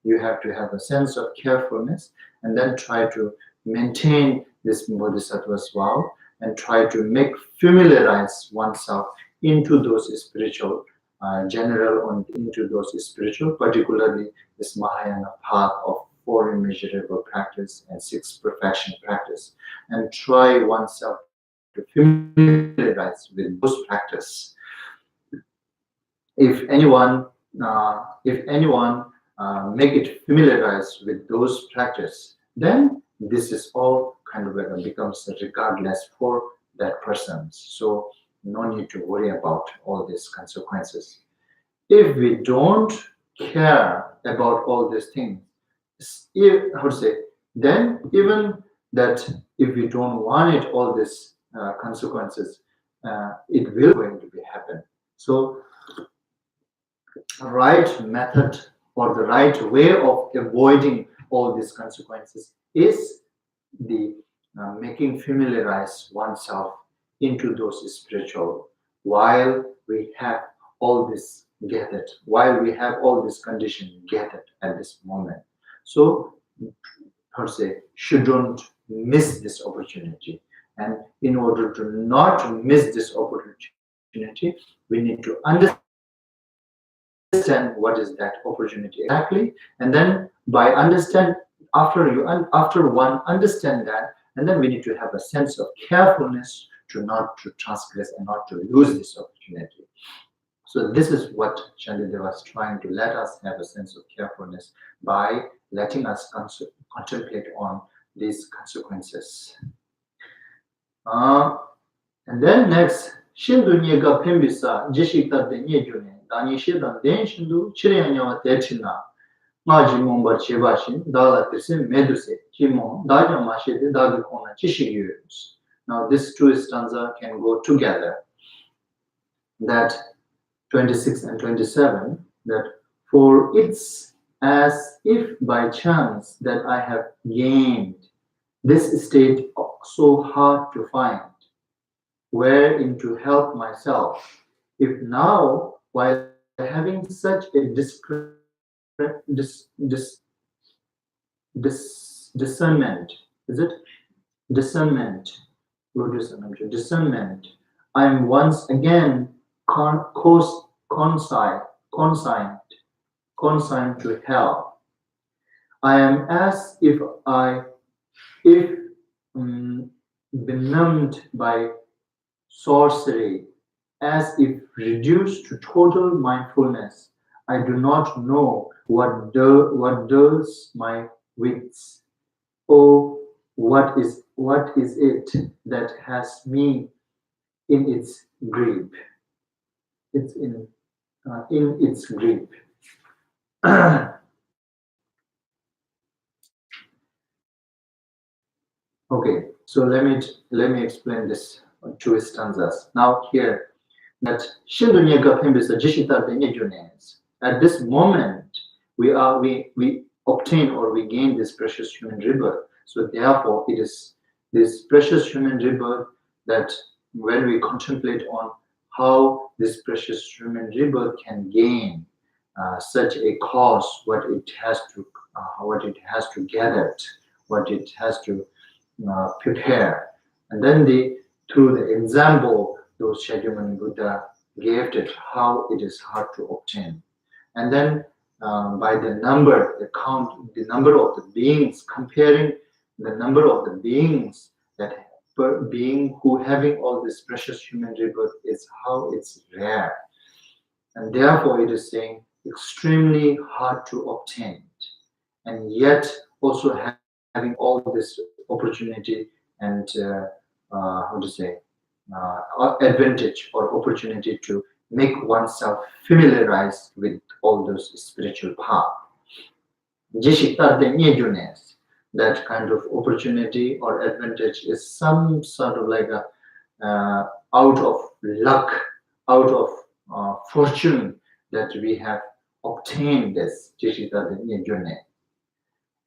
You have to have a sense of carefulness, and then try to maintain this bodhisattva's vow, and try to make familiarize oneself into those spiritual into those spiritual, particularly this Mahayana path of 4 immeasurable practice and 6 perfection practice, and try oneself to familiarize with those practice. If anyone make it familiarized with those practice, then this is all kind of becomes regardless for that person. So no need to worry about all these consequences. If we don't care about all these things, how to say, then even that if we don't want it, all these consequences, it will going to be happen. So right method or the right way of avoiding all these consequences is the making familiarize oneself into those spiritual while we have all this gathered, while we have all this condition gathered at this moment. So how to say, shouldn't miss this opportunity. And in order to not miss this opportunity, we need to understand what is that opportunity exactly, and then by understand, after one understand that, and then we need to have a sense of carefulness to not to transgress and not to lose this opportunity. So this is what Shantideva is trying to let us have a sense of carefulness by letting us contemplate on these consequences. And then next, Shindu Nyega Pimbisa, Jishika de Nyejune, Dani Shidan Den Shindu, Chirianyawa Techina, Maji Mumba Chivashin, Dala Tisim Meduse, Chimon, Daja Mashide, Dagakona, Chishiyus. Now, this 2 stanza can go together. That 26 and 27, that for it's as if by chance that I have gained this state so hard to find, wherein to help myself, if now, while having such a discernment, is it? Discernment, discernment, I am once again consigned to hell. I am as if benumbed by sorcery, as if reduced to total mindfulness. I do not know what does my wits. Oh, what is it that has me in its grip? It's in its grip. Okay, so let me explain this 2 stanzas. Now here, that Shindunyaka Pimbisa Jishita Denyajunes. At this moment, we obtain or we gain this precious human rebirth. So therefore, it is this precious human rebirth that when we contemplate on how this precious human rebirth can gain such a cause, what it has to gather, what it has to prepare, and then through the example those Shakyamuni Buddha gave it, how it is hard to obtain, and then by the number, the count, the number of the beings, comparing the number of the beings that per being who having all this precious human rebirth is how it's rare, and therefore it is saying extremely hard to obtain, and yet also having all this opportunity and how to say advantage or opportunity to make oneself familiarized with all those spiritual paths. That kind of opportunity or advantage is some sort of like a out of luck, out of fortune that we have obtained this.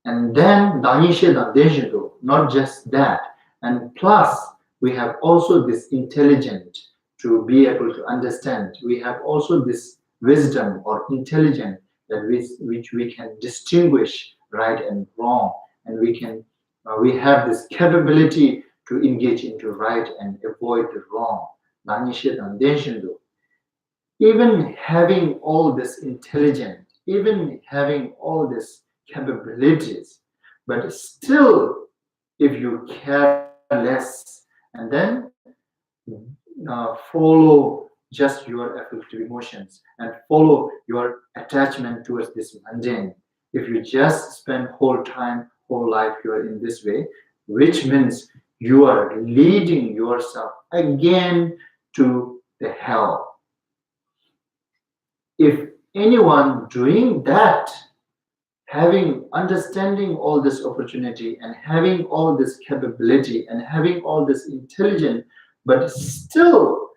And then not just that, and plus we have also this intelligence to be able to understand. We have also this wisdom or intelligence that which we can distinguish right and wrong, and we have this capability to engage into right and avoid the wrong. Even having all this intelligence, even having all these capabilities, but still, if you care less and then follow just your affective emotions and follow your attachment towards this mundane, if you just spend whole life you are in this way, which means you are leading yourself again to the hell. If anyone doing that, having understanding all this opportunity and having all this capability and having all this intelligence, but still,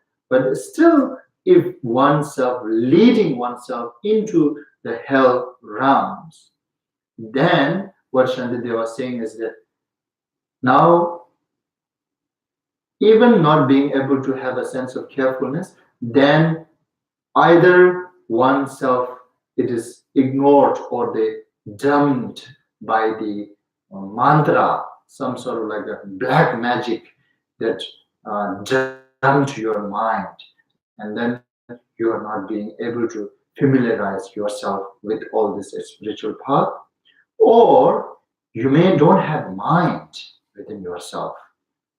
if oneself leading oneself into the hell realms, then what Shantideva was saying is that now, even not being able to have a sense of carefulness, then either oneself it is ignored or they dumbed by the mantra, some sort of like a black magic that dumbed your mind, and then you are not being able to familiarize yourself with all this spiritual path, or you may don't have mind within yourself.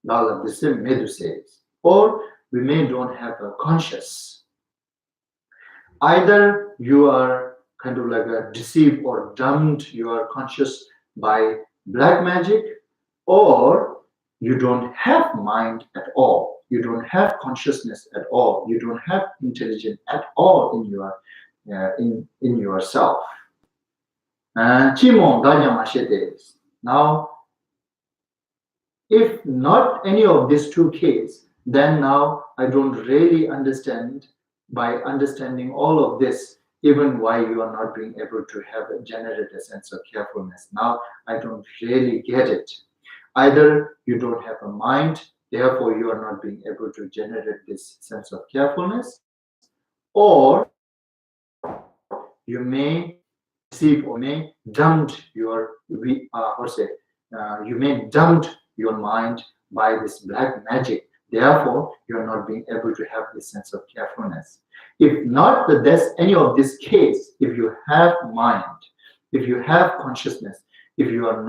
Now the same Medu says, or we may don't have a conscious. Either you are kind of like a deceived or dumbed, you are conscious by black magic, or you don't have mind at all, you don't have consciousness at all, you don't have intelligence at all in your in yourself. Now, if not any of these two cases, then now I don't really understand, by understanding all of this, even why you are not being able to have generate a sense of carefulness. Now I don't really get it. Either you don't have a mind, therefore you are not being able to generate this sense of carefulness, or you may deceive or may dump your you may dump your mind by this black magic. Therefore, you are not being able to have this sense of carefulness. If not that there's any of this case, if you have mind, if you have consciousness, if your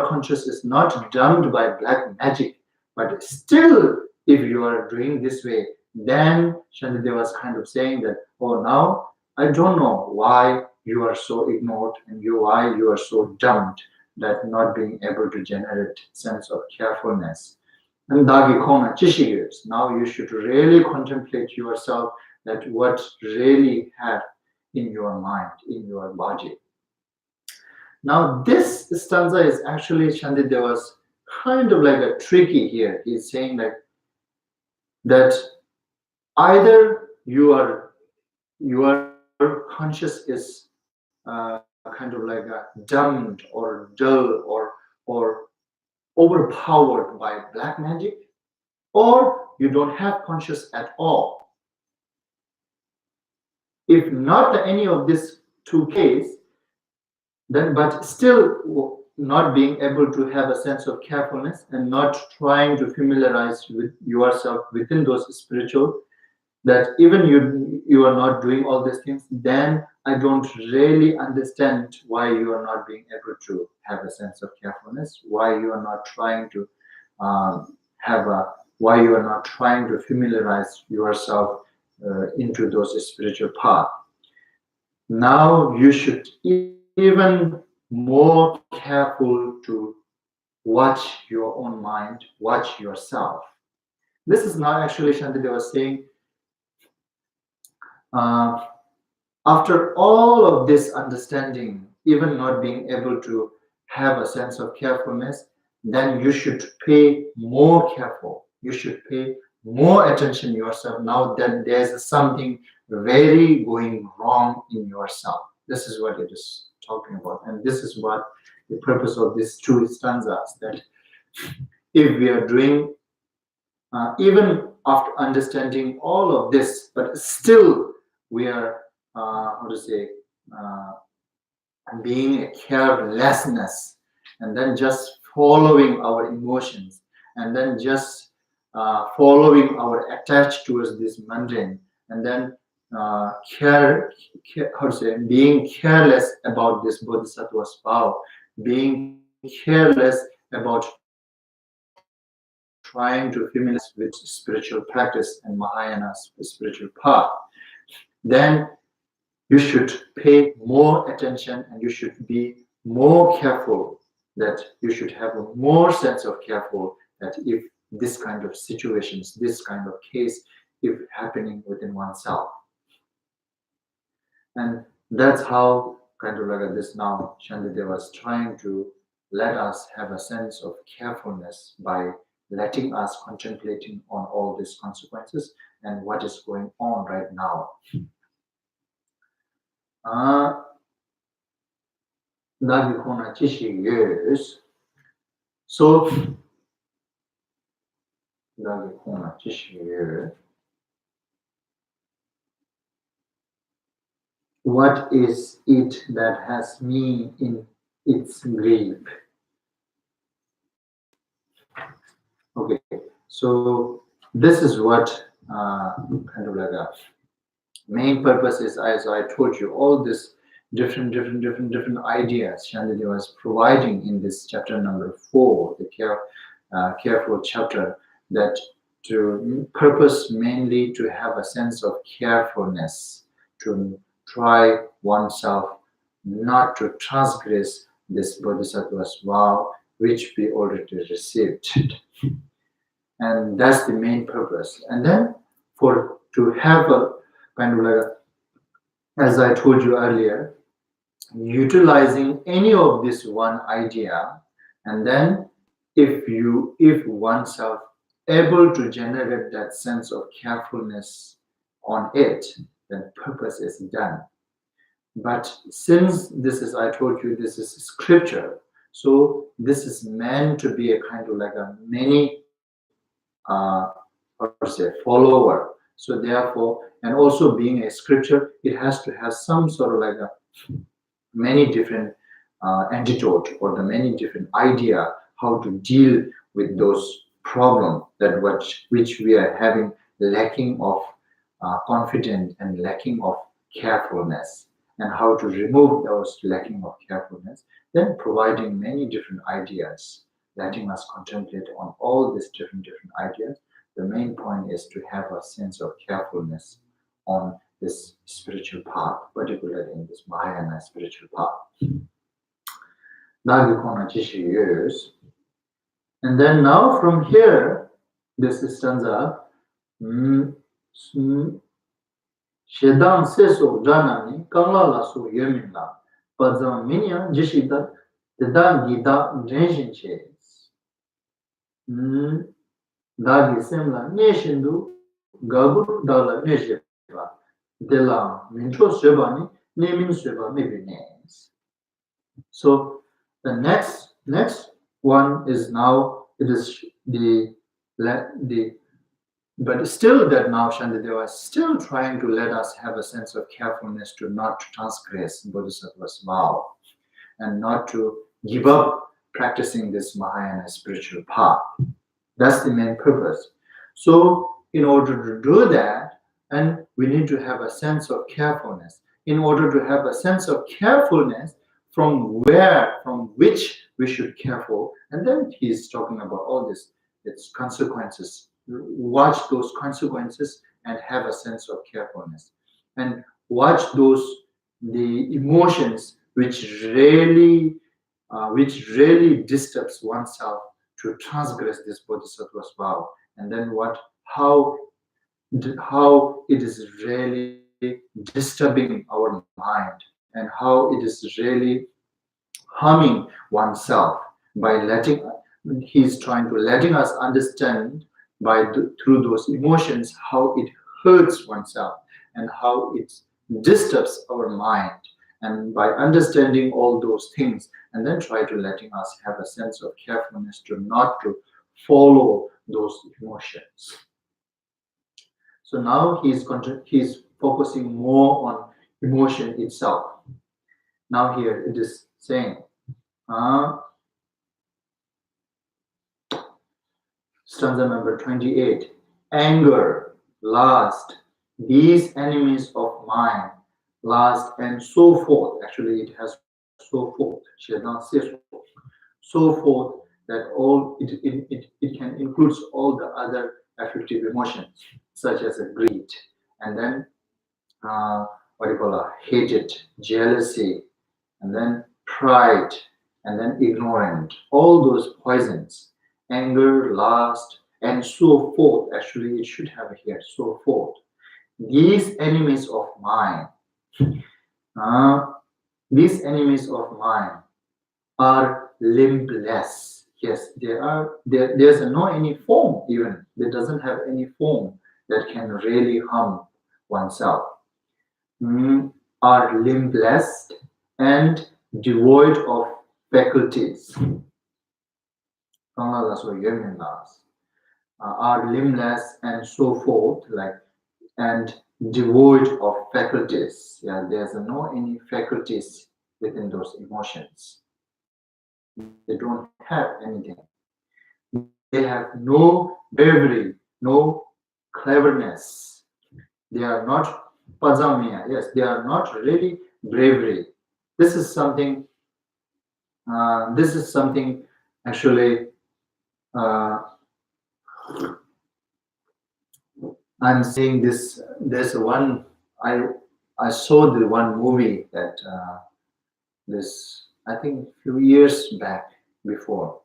conscious is not dumbed by black magic, but still if you are doing this way, then Shantideva was kind of saying that, oh, now I don't know why you are so ignored and why you are so dumbed, that not being able to generate sense of carefulness. And now you should really contemplate yourself, that what really have in your mind, in your body. Now this stanza is actually Shantideva's kind of like a tricky here. He's saying that either your conscious is kind of like dumbed or dull or overpowered by black magic, or you don't have conscious at all. If not any of these two cases, then but still not being able to have a sense of carefulness and not trying to familiarize with yourself within those spiritual, that even you are not doing all these things, then I don't really understand why you are not being able to have a sense of carefulness, why you are not trying to why you are not trying to familiarize yourself into those spiritual path. Now you should even more careful to watch your own mind, watch yourself. This is not actually Shantideva saying, after all of this understanding, even not being able to have a sense of carefulness, then you should pay more careful. You should pay more attention yourself now that there's something very going wrong in yourself. This is what it is talking about. And this is what the purpose of these two stanzas, that if we are doing, even after understanding all of this, but still we are, being a carelessness, and then just following our emotions, and then just following our attached towards this mundane, and then being careless about this bodhisattva's vow, being careless about trying to familiarize with spiritual practice and Mahayana spiritual path, then you should pay more attention and you should be more careful, that you should have a more sense of careful that if this kind of situations, this kind of case, if happening within oneself. And that's how kind of like this now Shantideva is trying to let us have a sense of carefulness by letting us contemplating on all these consequences and what is going on right now. So what is it that has me in its grip? Okay, so this is what kind of like a main purpose is, as I told you, all this different ideas Shantideva was providing in this chapter number 4, the careful chapter, that to purpose mainly to have a sense of carefulness, to try oneself not to transgress this bodhisattva's vow which we already received. And that's the main purpose. And then to have a kind of like, as I told you earlier, utilizing any of this one idea, and then if oneself able to generate that sense of carefulness on it, then purpose is done. But since this is, I told you, this is scripture, so this is meant to be a kind of like a many follower. So therefore, and also being a scripture, it has to have some sort of like a many different antidote or the many different idea how to deal with those problems that which we are having, lacking of confidence and lacking of carefulness, and how to remove those lacking of carefulness, then providing many different ideas, letting us contemplate on all these different ideas. The main point is to have a sense of carefulness on this spiritual path, particularly in this Mahayana spiritual path. And then now from here, this stanza, Shedam seso janani kanglala so yeminla, pazam minya jishita tedan gita drension ches. Dagi semla neshindu gabu dala nesheba. Dela mincho sebani nemin seba maybe names. So the next one is now it is the but still that now Shantideva is still trying to let us have a sense of carefulness to not transgress Bodhisattva's vow and not to give up practicing this Mahayana spiritual path. That's the main purpose. So in order to do that, and we need to have a sense of carefulness. In order to have a sense of carefulness, from which we should careful, and then he's talking about all this, its consequences. Watch those consequences and have a sense of carefulness, and watch the emotions which really disturbs oneself to transgress this bodhisattva's vow, and then how it is really disturbing our mind, and how it is really harming oneself by he's trying to letting us understand through those emotions how it hurts oneself and how it disturbs our mind, and by understanding all those things and then try to letting us have a sense of carefulness to not to follow those emotions. So now he's focusing more on emotion itself. Now here it is saying stanza number 28, anger, lust, these enemies of mine, lust, and so forth. Actually, it has so forth. She has not said so forth, that all it can includes all the other affective emotions, such as a greed, and then what do you call hatred, jealousy, and then pride, and then ignorant. All those poisons, anger, lust, and so forth. Actually, it should have here so forth. These enemies of mine, these enemies of mine are limbless. Yes, there's no any form even. There doesn't have any form that can really harm oneself. Are limbless and devoid of faculties. Are limbless and so forth, and devoid of faculties. Yeah, there's no any faculties within those emotions. They don't have anything. They have no bravery, no cleverness. They are not pazamia. Yes, they are not really bravery. This is something. Actually. I'm saying this. There's one. I saw the one movie that this, I think, a few years back before.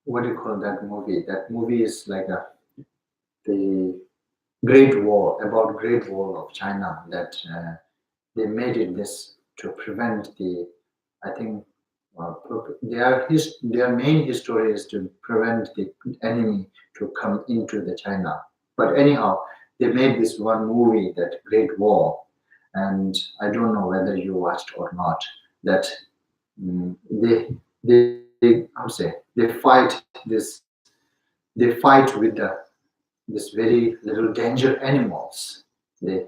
What do you call that movie? That movie is like the Great Wall, about Great Wall of China, that they made it this to prevent the, I think, their main history is to prevent the enemy to come into the China. But anyhow, they made this one movie, that Great Wall, and I don't know whether you watched or not. That they fight this. They fight with this very little danger animals. They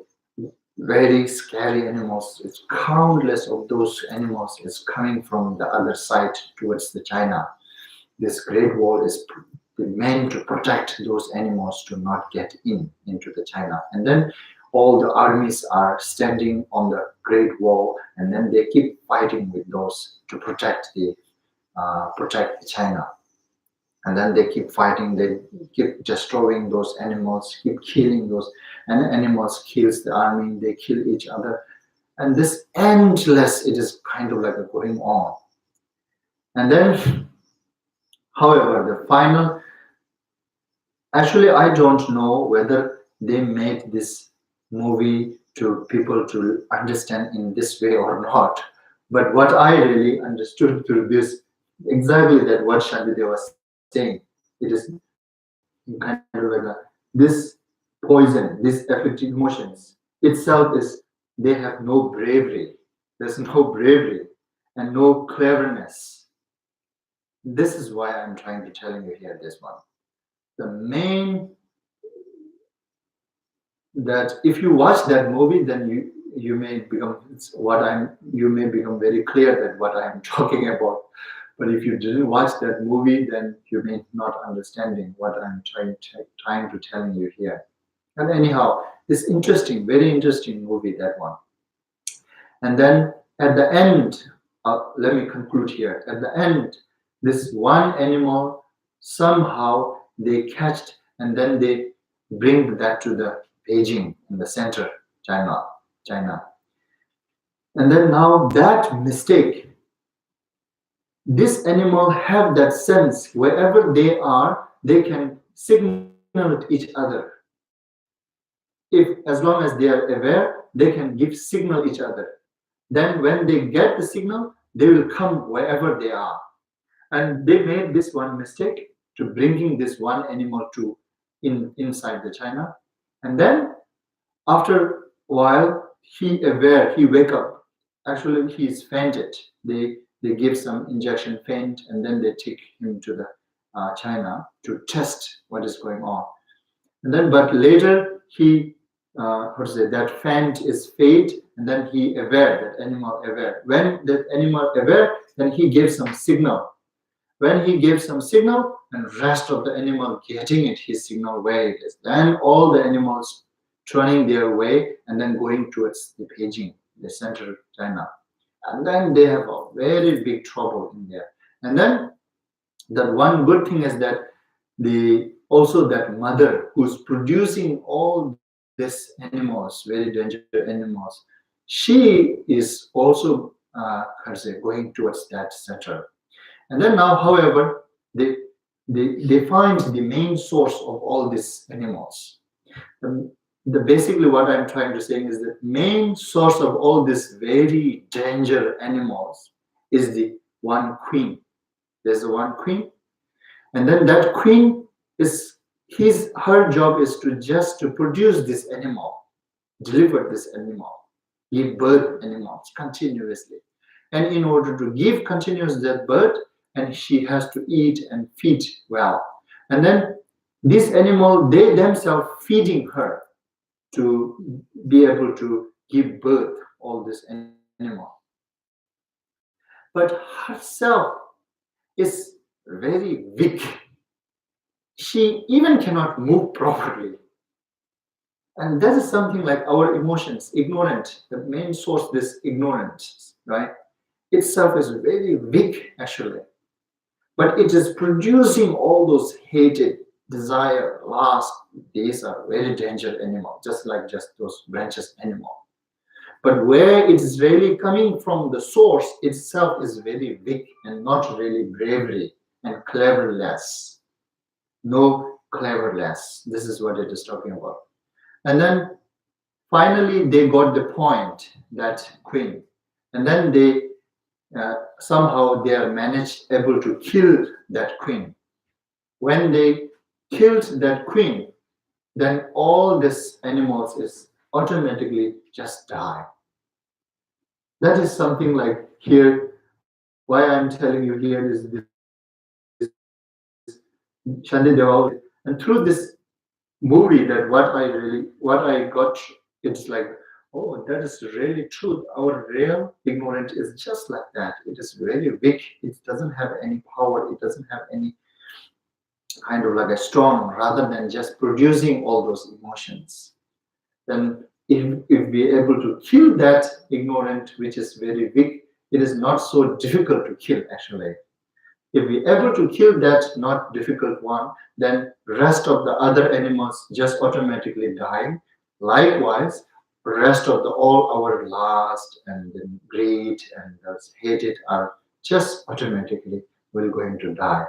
very scary animals. It's countless of those animals is coming from the other side towards the China. This Great Wall is meant to protect those animals to not get into the China. And then all the armies are standing on the Great Wall, and then they keep fighting with those to protect the China. And then they keep fighting, they keep destroying those animals, keep killing those, and the animals kills the army, they kill each other. And this endless, it is kind of like a going on. And then, however, the final, actually, I don't know whether they made this movie to people to understand in this way or not. But what I really understood through this, exactly that what Shantideva was saying, it is kind of like this poison, these affective emotions itself is, they have no bravery. There's no bravery and no cleverness. This is why I'm trying to tell you here this one. The main, that if you watch that movie, then you may become you may become very clear that what I'm talking about. But if you didn't watch that movie, then you may not understanding what I'm trying to tell you here. And anyhow, this interesting, very interesting movie, that one. And then at the end, let me conclude here. At the end, this one animal somehow they catched, and then they bring that to the Beijing in the center, China. And then now that mistake, this animal have that sense wherever they are, they can signal each other. If as long as they are aware, they can give signal each other. Then when they get the signal, they will come wherever they are. And they made this one mistake to bringing this one animal to inside the China. And then after a while, he wake up. Actually, he's fainted. They give some injection faint, and then they take him to the China to test what is going on. And then, but later he that faint is fade, and then he aware, that animal aware. When that animal aware, then he gives some signal. When he gives some signal, and rest of the animal getting it, his signal where it is. Then all the animals turning their way and then going towards the Beijing, the center of China. And then they have a very big trouble in there. And then the one good thing is that also that mother who's producing all these animals, very dangerous animals, she is also going towards that center. And then now, however, they find the main source of all these animals. Basically what I'm trying to say is that main source of all these very dangerous animals is the one queen. There's the one queen, and then that queen is her job is to produce this animal, deliver this animal, give birth animals continuously. And in order to give continuous that birth, and she has to eat and feed well. And then this animal, they themselves feeding her to be able to give birth all this animal. But herself is very weak. She even cannot move properly. And that is something like our emotions, ignorant, the main source, this ignorance, right? Itself is very weak actually. But it is producing all those hated, desire, lust. These are very dangerous animals, just those branches animal. But where it is really coming from, the source itself is very weak and not really bravery and cleverness. No cleverness. This is what it is talking about. And then finally they got the point, that queen. And then they somehow they are able to kill that queen. When they killed that queen, then all these animals is automatically just die. That is something like here. Why I'm telling you here is this Shandideva, and through this movie, that what I got, it's like, oh, that is really true. Our real ignorance is just like that. It is very weak. It doesn't have any power. It doesn't have any kind of like a storm, rather than just producing all those emotions. Then if we're able to kill that ignorant, which is very weak, it is not so difficult to kill actually. If we're able to kill that not difficult one, then rest of the other animals just automatically die. Likewise, rest of all our lust and then greed and those hated are just automatically will going to die.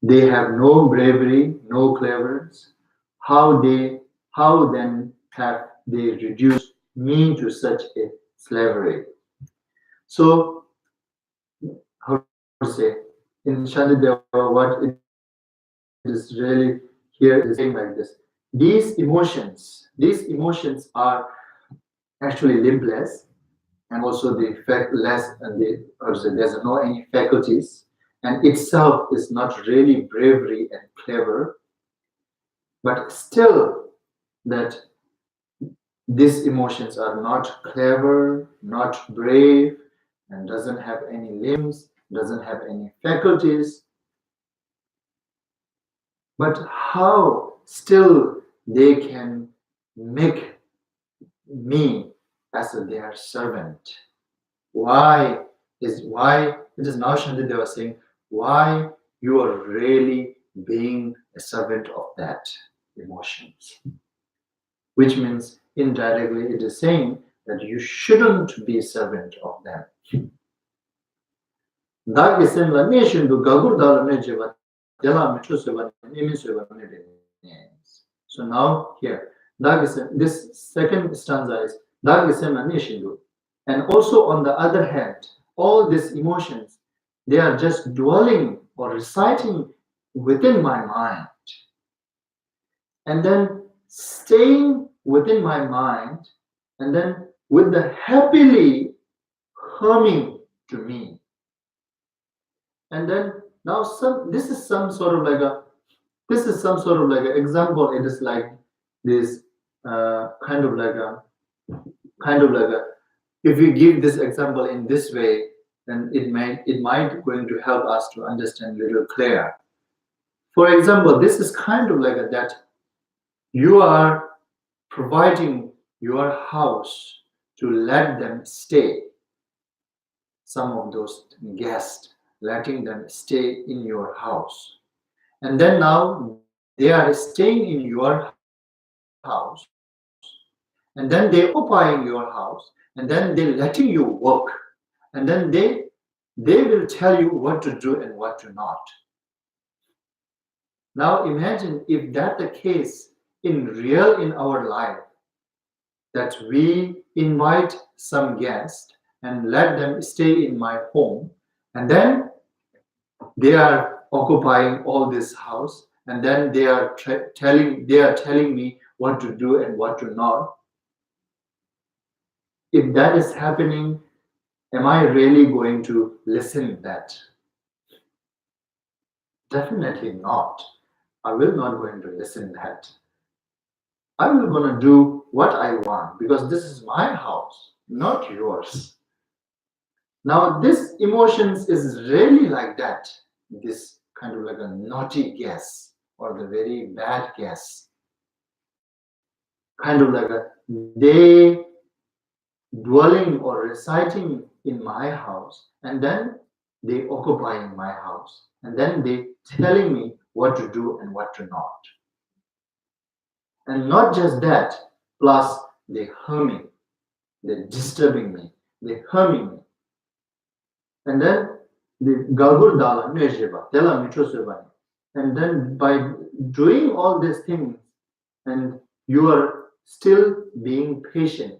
They have no bravery, no cleverness. How then have they reduced me to such a slavery? So, how to say, in Shandideva, what it is really here is saying like this: these emotions are actually limbless, and also the less, and there's no any faculties, and itself is not really bravery and clever, but still that these emotions are not clever, not brave, and doesn't have any limbs, doesn't have any faculties. But how still they can make me as their servant? Why it is now Shantideva saying, why you are really being a servant of that emotions? Which means indirectly it is saying that you shouldn't be a servant of them. So now here, this second stanza is, and also on the other hand, all these emotions, they are just dwelling or reciting within my mind, and then staying within my mind, and then with the happily humming to me. And then now this is some sort of like an example. It is like this kind of like a if we give this example in this way, then it might going to help us to understand a little clearer. For example, this is kind of like that you are providing your house to let them stay, some of those guests, letting them stay in your house. And then now they are staying in your house, and then they occupying your house, and then they letting you work, and then they will tell you what to do and what to not. Now imagine if that the case in our life, that we invite some guest and let them stay in my home, and then they are occupying all this house, and then they are telling me what to do and what to not. If that is happening, am I really going to listen to that? Definitely not. I will not going to listen to that. I will gonna do what I want because this is my house, not yours. Now this emotions is really like that. This kind of like a naughty guess or the very bad guess. Kind of like they dwelling or residing in my house, and then they occupying my house, and then they telling me what to do and what to not. And not just that, plus they humming, they disturbing me, they humming me. And then the galgur dala mejeba, tela mitrosebani. And then by doing all these things, and you are still being patient,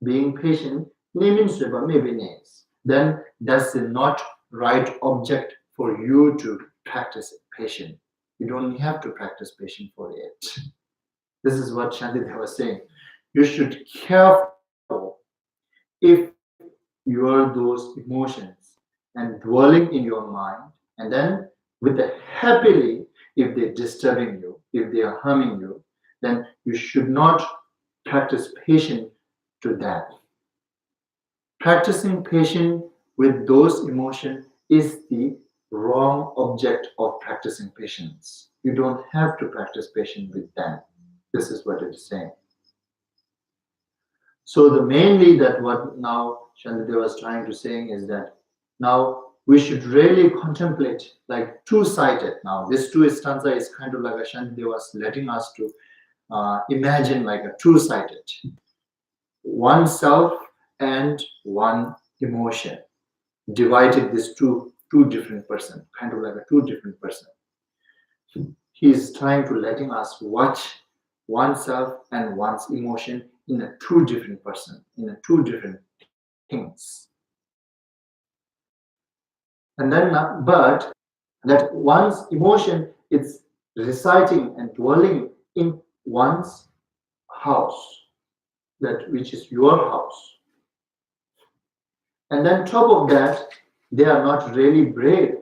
naming seba maybe names, then that's the not right object for you to practice patience. You don't have to practice patience for it. This is what Shantideva was saying. You should careful if you are those emotions and dwelling in your mind, and then with the happily, if they're disturbing you, if they are harming you, then you should not practice patience to that. Practicing patience with those emotions is the wrong object of practicing patience. You don't have to practice patience with them. This is what it is saying. So the mainly that what now Shantideva was trying to saying is that now we should really contemplate like two-sided. Now this two stanza is kind of like a Shantideva was letting us to imagine like a two-sided, one self and one emotion, divided this two different person, kind of like a two different person. He is trying to letting us watch oneself and one's emotion in a two different person, in a two different things. And then, but that one's emotion is residing and dwelling in one's house. that which is your house. And then top of that, they are not really brave.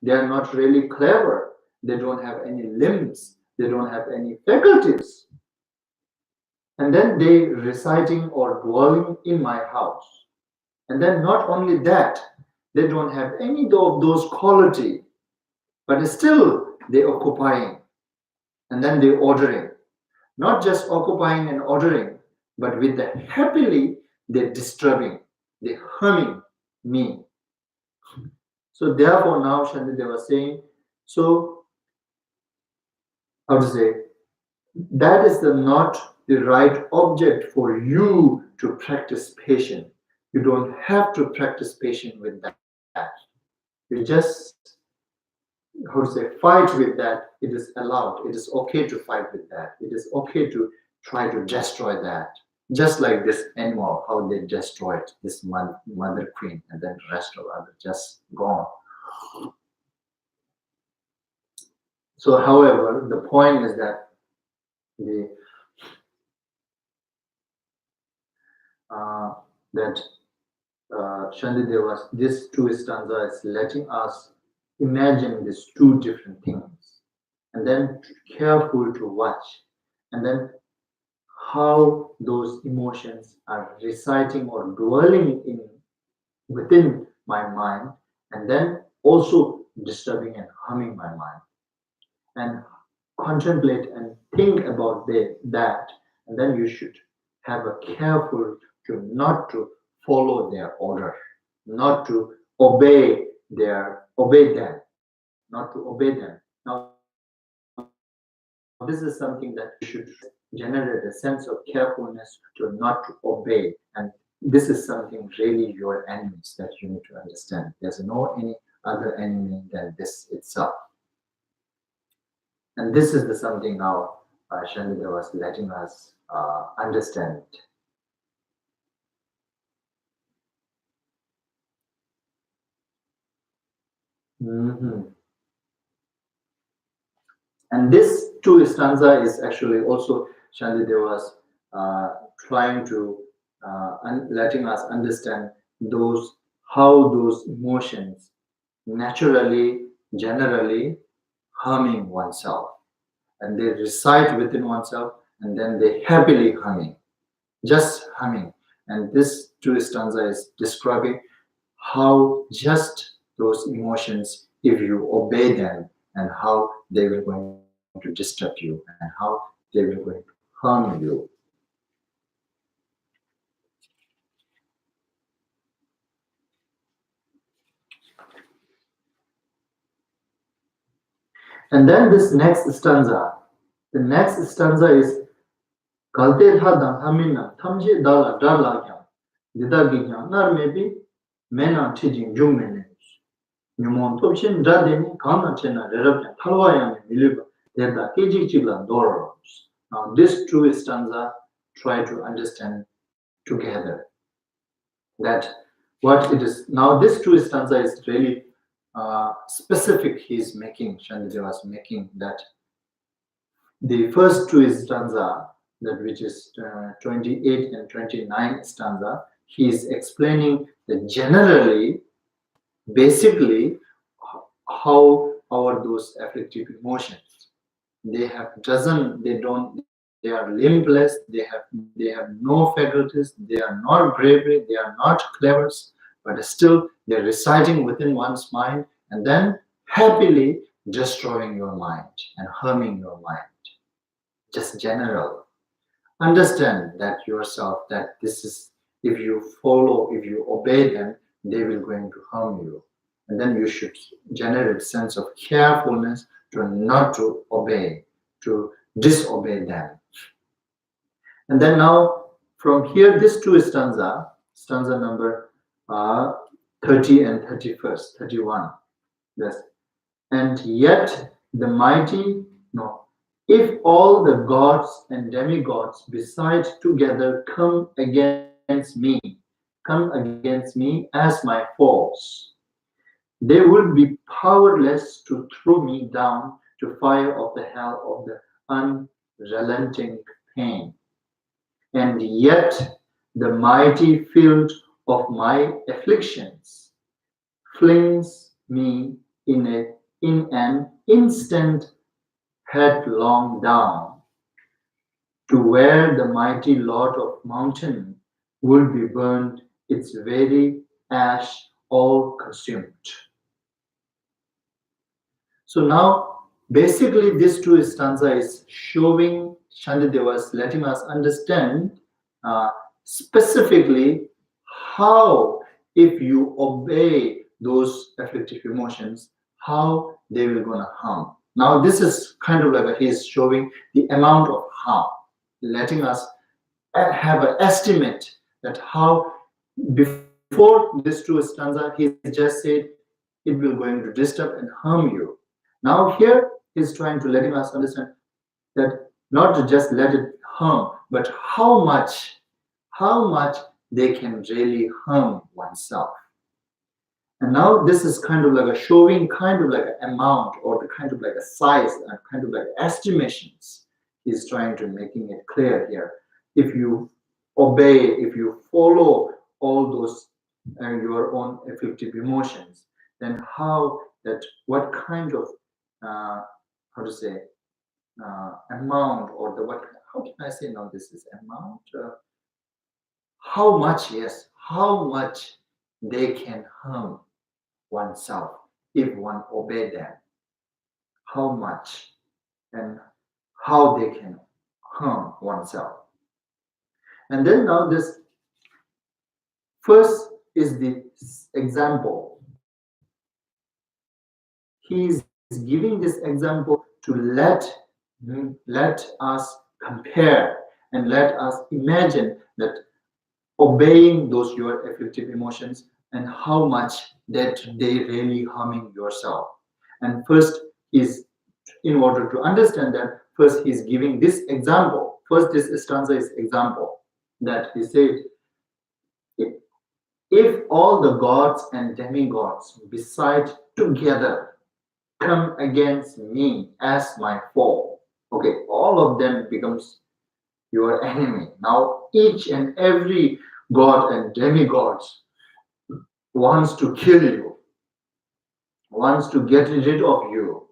They are not really clever. They don't have any limbs. They don't have any faculties. And then they reciting or dwelling in my house. And then not only that, they don't have any of those quality, but still they occupying. And then they ordering. Not just occupying and ordering, but with the happily they're disturbing, they humming me. So therefore now Shantideva was saying, so how to say, that is not the right object for you to practice patience. You don't have to practice patience with that. You just, how to say, fight with that. It is allowed. It is okay to fight with that. It is okay to try to destroy that. Just like this animal, how they destroyed this mother queen, and then the rest of others just gone. So, however, the point is that Shantideva's this two stanza is letting us imagine these two different things, and then careful to watch, and then how those emotions are reciting or dwelling in within my mind, and then also disturbing and harming my mind, and contemplate and think about that, and then you should have a careful to not to follow their order, not to obey them, not to obey them. Now, this is something that you should generate a sense of carefulness to not to obey, and this is something really your enemies that you need to understand. There's no any other enemy than this itself. And this is something now Shantideva was letting us understand. And this two stanza is actually also Shantideva was trying to letting us understand how those emotions naturally, generally harming oneself, and they reside within oneself, and then they happily humming, just humming. And this two stanza is describing how just those emotions, if you obey them, and how they will going to disturb you, and how they will going to harm you. And then this next stanza, the next stanza is Kalte Hadam Hamina Tamji Dala Darla Didagina Nar maybe Mena teaching Jumene Numon Topshin Dadini Kana Chena Rerabia Talwayam Miliba Deda Kijichila Doros. Now this two stanza try to understand together that what it is. Now this two stanza is really specific. He's making, Shantideva was making that the first two stanza, that which is 28 and 29 stanza, he is explaining that generally, basically, how our those affective emotions, they are limbless, they have no faculties, they are not bravery, they are not clever, but still they're residing within one's mind, and then happily destroying your mind and harming your mind. Just general. Understand that yourself, that this is, if you obey them, they will going to harm you. And then you should generate sense of carefulness to not to obey, to disobey them. And then now, from here, this two stanza number 30 and 31. Yes. And yet the mighty, no, if all the gods and demigods beside together come against me as my foes, they would be powerless to throw me down to fire of the hell of the unrelenting pain. and yet the mighty field of my afflictions flings me in an instant headlong down to where the mighty Lord of mountain would be burned, its very ash all consumed. So now, basically, this two stanza is showing Shantideva's letting us understand specifically how, if you obey those afflictive emotions, how they will gonna harm. Now, this is kind of like he's showing the amount of harm, letting us have an estimate that how before this two stanza, he just said it will going to disturb and harm you. Now here he's trying to letting us understand that not to just let it harm, but how much they can really harm oneself. And now this is kind of like a showing kind of like an amount or the kind of like a size and kind of like estimations. He's trying to making it clear here. If you obey, if you follow all those your own afflictive emotions, then how that what kind of how to say amount or the what how can I say now this is amount how much yes how much they can harm oneself if one obey them, how much and how they can harm oneself. And then now this first is the example. He is giving this example to let us compare and let us imagine that obeying those your afflictive emotions and how much that they really harming yourself. And first is in order to understand that, first he's giving this example. First this stanza is example that he said, if all the gods and demigods beside together come against me as my foe, okay, all of them becomes your enemy. Now each and every god and demigods wants to kill you, wants to get rid of you,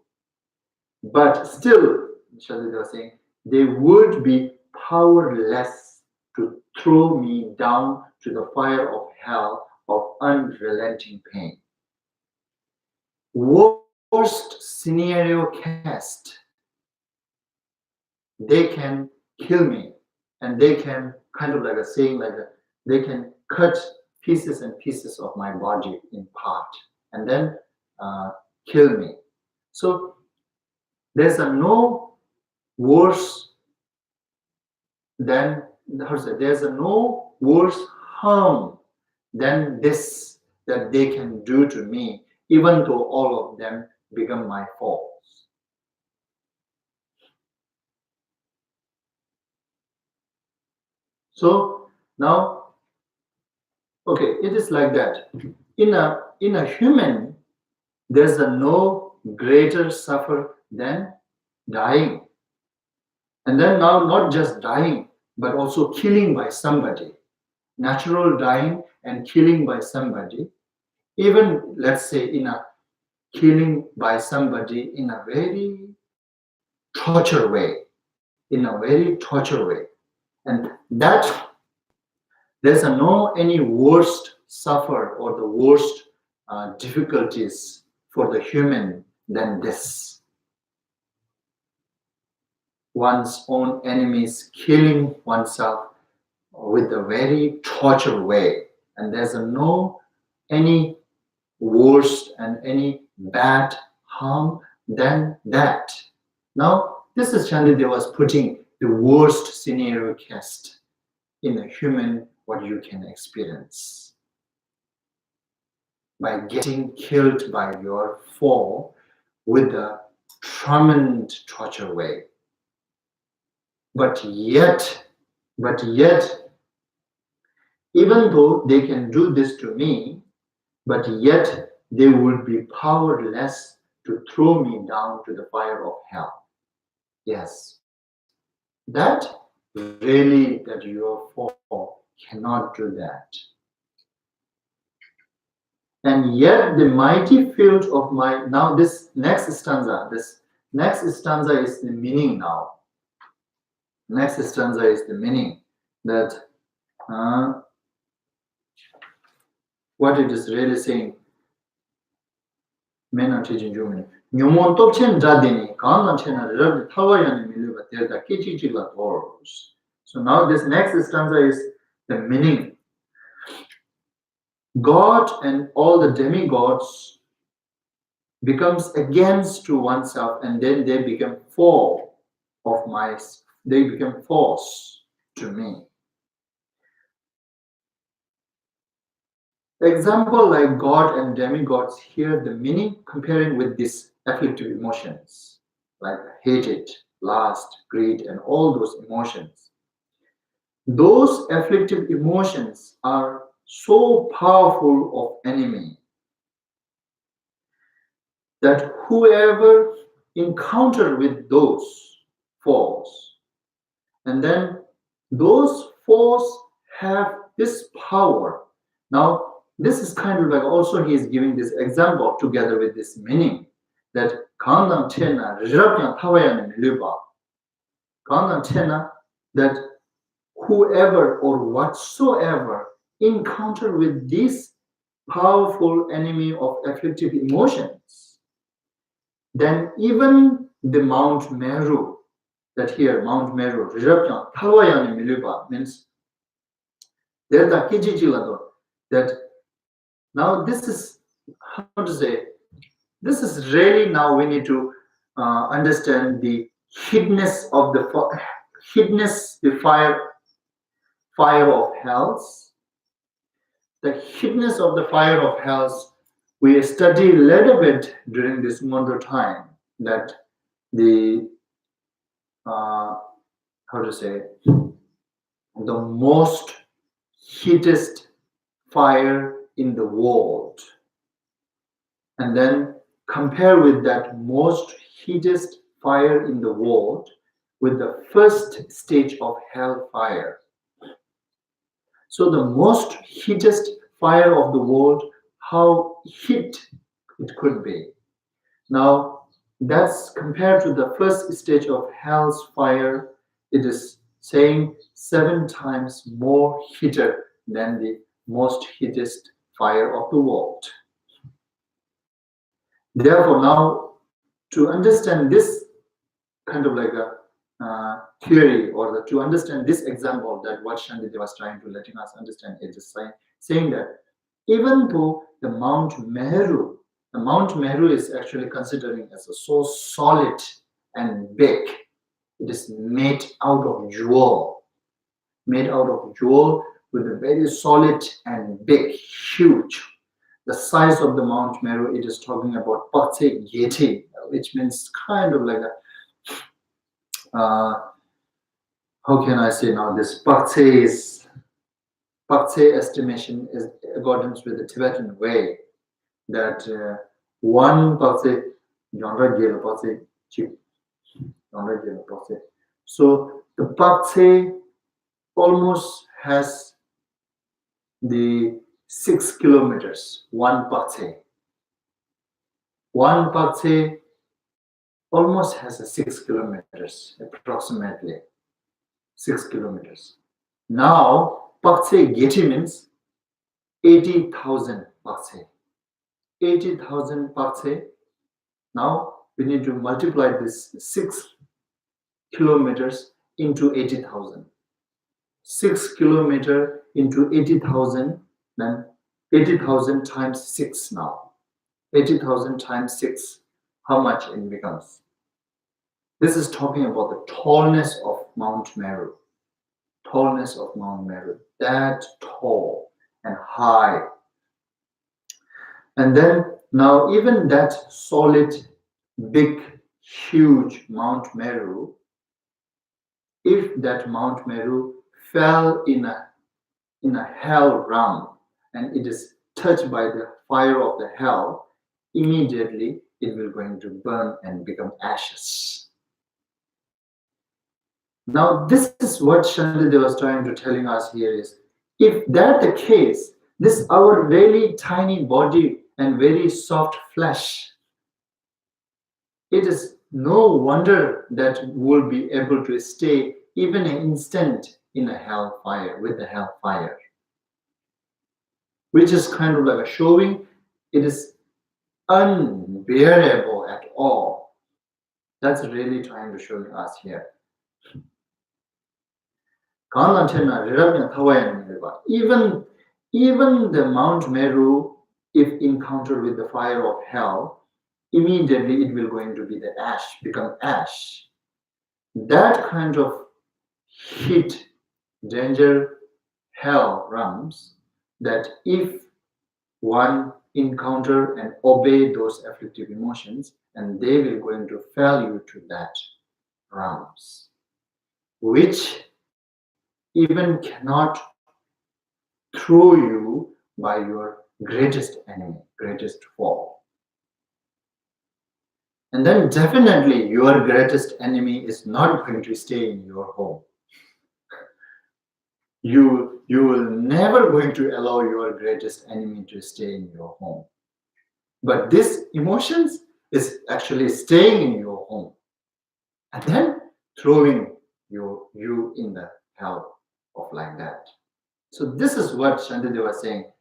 but still, Shalida was saying, they would be powerless to throw me down to the fire of hell of unrelenting pain. Worst scenario cast, they can kill me and they can kind of like a saying like a, they can cut pieces and pieces of my body in part and then kill me. So there's a no worse than there's a no worse harm than this that they can do to me, even though all of them become my foes. So now, okay, it is like that. In a human, there's a no greater suffer than dying. And then now not just dying, but also killing by somebody. Natural dying and killing by somebody. Even let's say in a killing by somebody in a very torture way. In a very torture way. And that there's a no any worst suffer or the worst difficulties for the human than this. One's own enemies killing oneself with a very torture way, and there's a no any worse and any bad harm than that. Now this is Shantideva's putting the worst scenario cast in a human what you can experience by getting killed by your foe with a tremendous torture way. But yet, even though they can do this to me, but yet they would be powerless to throw me down to the fire of hell. Yes, that really that you are for cannot do that. And yet the mighty field of my, now this next stanza is the meaning now. Next stanza is the meaning that what it is really saying. Mena teaching Germany. Nyomon topchen dadini, kanan chena rab tawayani miluba terda kichichila doors. So now this next stanza is the meaning. God and all the demigods becomes against to oneself, and then they become they become false to me. Example like God and demigods here, the meaning comparing with these afflictive emotions like hatred, lust, greed, and all those emotions. Those afflictive emotions are so powerful of enemy that whoever encounter with those falls, and then those falls have this power. Now this is kind of like also he is giving this example together with this meaning that kandan chena rirapyan thawayani miluba, kandan chena, that whoever or whatsoever encounter with this powerful enemy of afflictive emotions, then even the Mount Meru, that here Mount Meru, rirapyan thawayani miluba means there the kijichilado, that now this is how to say, this is really now we need to understand the hiddenness of the fire of hells. The hiddenness of the fire of hells we study a little bit during this Mondo time, that the how to say, the most hottest fire in the world, and then compare with that most hottest fire in the world with the first stage of hellfire. So the most hottest fire of the world, how hot it could be. Now that's compared to the first stage of hell's fire, it is saying 7 times more hotter than the most hottest fire of the world. Therefore, now to understand this kind of like a theory, or to understand this example that what Shantideva was trying to letting us understand, it is saying that even though the Mount Meru is actually considering as a so solid and big, it is made out of jewel with a very solid and big, huge. The size of the Mount Meru, it is talking about Patse Yeti, which means kind of like a how can I say now, this Patse estimation is accordance with the Tibetan way, that one Patse, so the Patse almost has the 6 kilometers, one Patse almost has a 6 kilometers, approximately 6 kilometers. Now, Pakse Geti means 80,000 Pakse. 80,000 Pakse. Now, we need to multiply this 6 kilometers into 80,000. 6 kilometer into 80,000, then 80,000 times 6 now. 80,000 times 6, how much it becomes? This is talking about the tallness of Mount Meru. Tallness of Mount Meru, that tall and high. And then now even that solid, big, huge Mount Meru, if that Mount Meru fell in a hell realm and it is touched by the fire of the hell, immediately it will going to burn and become ashes. Now, this is what Shantideva was trying to telling us here is, if that the case, this our really tiny body and very soft flesh, it is no wonder that we'll be able to stay even an instant in a hellfire, with the hellfire, which is kind of like a showing it is unbearable at all. That's really trying to show us here. Even the Mount Meru, if encountered with the fire of hell, immediately it will going to be the ash, become ash. That kind of heat, danger, hell runs, that if one encounter and obey those afflictive emotions, and they will going to fail you to that realms, which even cannot throw you by your greatest enemy, greatest foe. And then definitely your greatest enemy is not going to stay in your home. You will never going to allow your greatest enemy to stay in your home. But this emotions is actually staying in your home and then throwing you in the hell of like that. So this is what Shantideva was saying.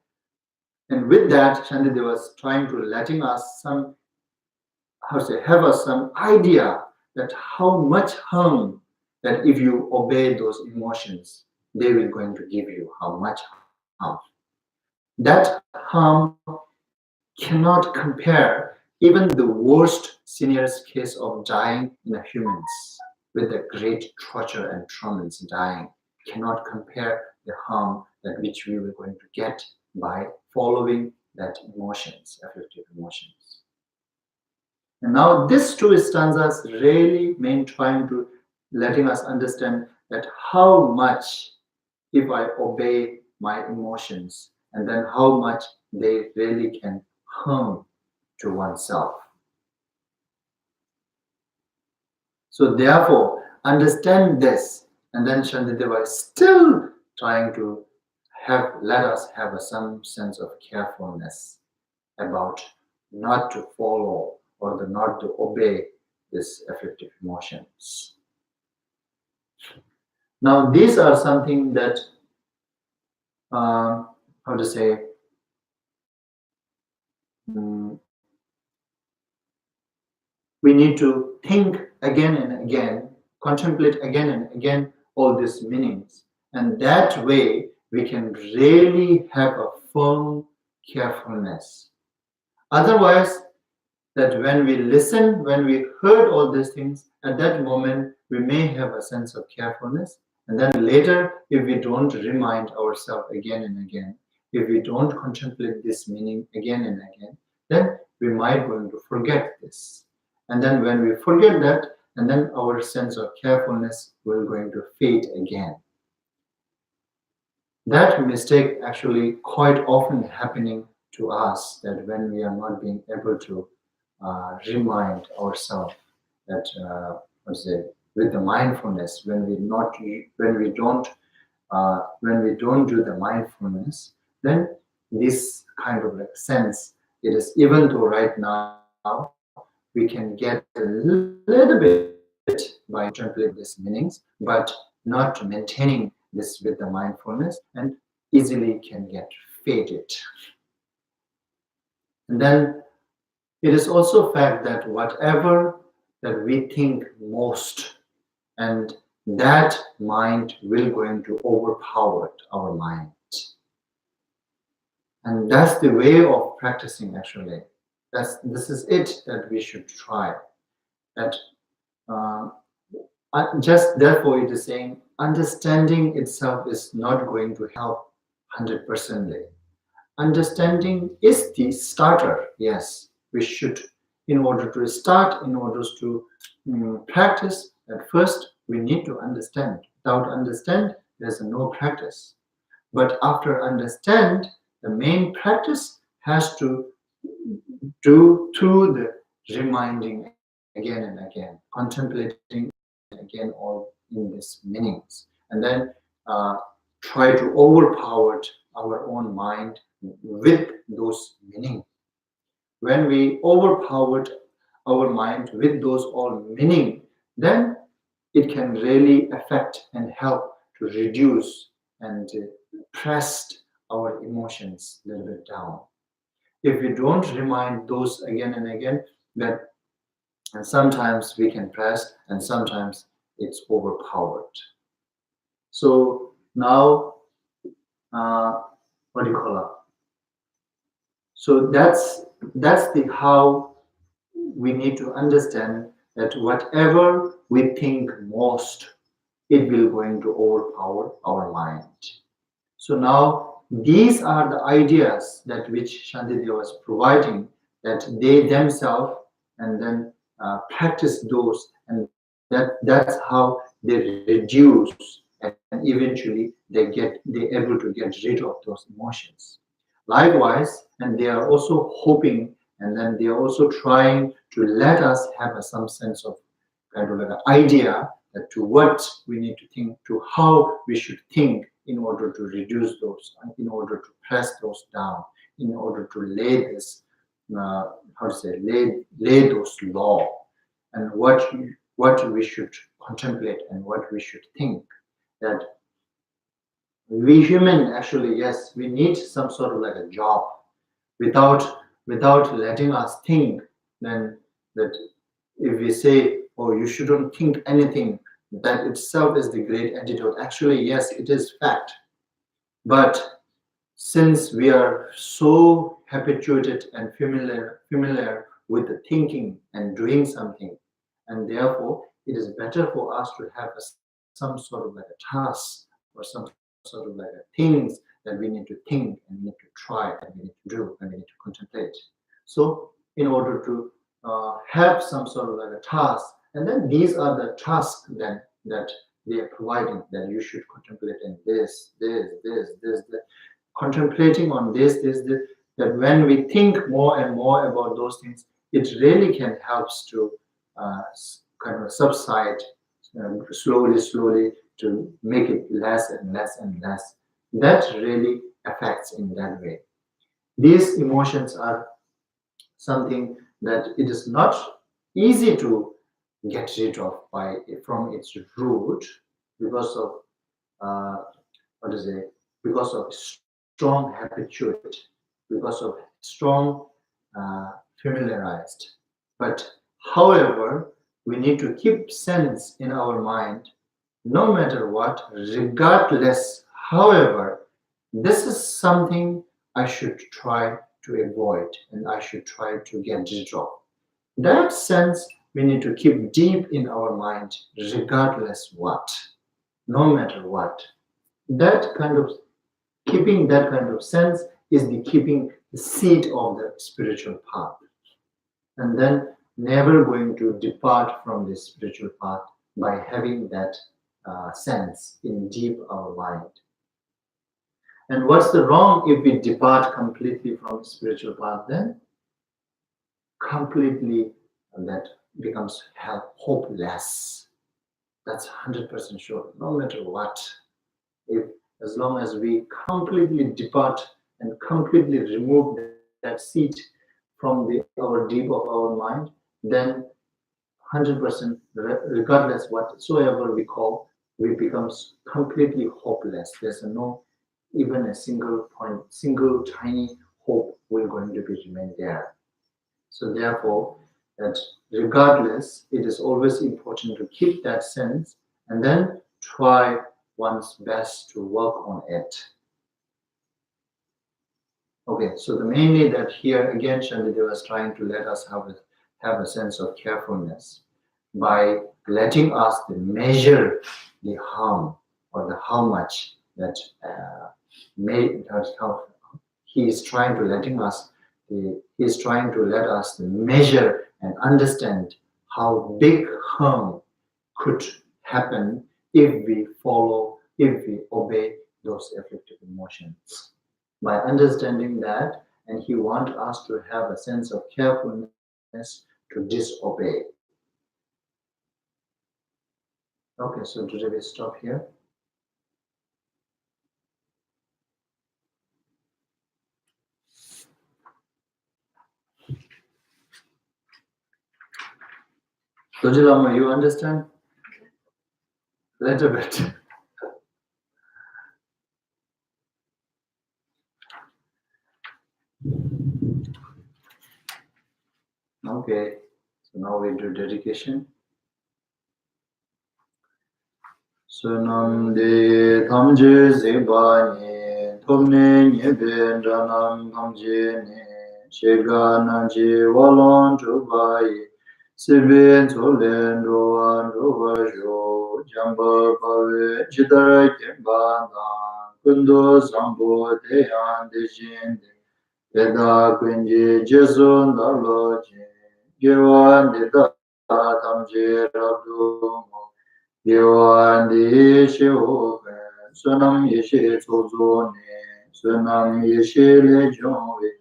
And with that, Shantideva was trying to letting us some, have us some idea that how much harm that if you obey those emotions, they will going to give you, how much harm. That harm cannot compare even the worst senior's case of dying in the humans with the great torture and traumas dying cannot compare the harm that which we were going to get by following that emotions, afflictive emotions. And now this two stanzas really mean trying to letting us understand that how much if I obey my emotions, and then how much they really can harm to oneself. So therefore, understand this, and then Shantideva is still trying to let us have some sense of carefulness about not to follow or not to obey these afflictive emotions. Now these are something that how to say, we need to think again and again, contemplate again and again all these meanings. And that way we can really have a firm carefulness. Otherwise, that when we listen, when we heard all these things, at that moment we may have a sense of carefulness. And then later, if we don't remind ourselves again and again, if we don't contemplate this meaning again and again, then we might going to forget this. And then when we forget that, and then our sense of carefulness will going to fade again. That mistake actually quite often happening to us, that when we are not being able to remind ourselves that with the mindfulness, when we don't do the mindfulness, then this kind of like sense, it is even though right now we can get a little bit by contemplating these meanings, but not maintaining this with the mindfulness, and easily can get faded. And then it is also a fact that whatever that we think most, and that mind will going to overpower our mind. And that's the way of practicing actually. This is it that we should try. That just therefore it is saying understanding itself is not going to help 100%. Understanding is the starter. Yes, we should, in order to start, in order to practice, at first we need to understand. Without understand, there's no practice. But after understand, the main practice has to do through the reminding again and again, contemplating again all in these meanings, and then try to overpower our own mind with those meanings. When we overpowered our mind with those all meaning, then it can really affect and help to reduce and press our emotions a little bit down. If we don't remind those again and again, that and sometimes we can press and sometimes it's overpowered. So now, what do you call it? So that's the how we need to understand that whatever we think most, it will going to overpower our mind. So now these are the ideas that which Shantideva was providing, that they themselves and then practice those, and that's how they reduce and eventually they able to get rid of those emotions. Likewise, and they are also hoping, and then they are also trying to let us have some sense of kind of like an idea that to what we need to think, to how we should think in order to reduce those, in order to press those down, in order to lay this, lay those law, and what we should contemplate and what we should think. That we human actually, yes, we need some sort of like a job. Without letting us think, then that if we say, oh, you shouldn't think anything, that itself is the great antidote. Actually, yes, it is fact. But since we are so habituated and familiar with the thinking and doing something, and therefore it is better for us to have some sort of like a task or some sort of like a things that we need to think and we need to try and we need to do and we need to contemplate. So in order to have some sort of like a task, and then these are the tasks then that they are providing, that you should contemplate in this, contemplating on this, that when we think more and more about those things, it really can help to kind of subside slowly to make it less and less and less. That really affects in that way. These emotions are something that it is not easy to get rid of from its root, because of because of strong habituate, because of strong familiarized. But however, we need to keep sense in our mind, no matter what, regardless. However, this is something I should try to avoid and I should try to get rid of. That sense we need to keep deep in our mind, regardless what, no matter what. That kind of keeping that kind of sense is the keeping the seed of the spiritual path, and then never going to depart from this spiritual path by having that sense in deep our mind. And what's the wrong if we depart completely from the spiritual path? Then completely that becomes hopeless. That's 100% sure, no matter what. If as long as we completely depart and completely remove that seed from our deep of our mind, then 100%, regardless whatsoever we call, we becomes completely hopeless. There's no even a single point, single tiny hope will going to be remain there. So therefore, that regardless, it is always important to keep that sense and then try one's best to work on it. Okay, so the mainly that here again Shantideva is trying to let us have a sense of carefulness by letting us measure the harm or the how much that how he is trying to letting us he is trying to let us measure and understand how big harm could happen if we obey those afflictive emotions. By understanding that, and he wants us to have a sense of carefulness to disobey. Okay, so today we stop here. Dojilama, you understand? Little bit. Okay, so now we do dedication. Sunam de thamje zebani, thomne nyebe dranam thamje ne, shega nanji walon chubai, sibin solen roan rovajo, jamba bave jidara kembana, kundo sambo deyan dejinde, Veda quindi Gesù dallo Gewan di da tamje rabdumo Gewan di Sheope Sunam Yeshe Tozone Sunam Yeshe Legione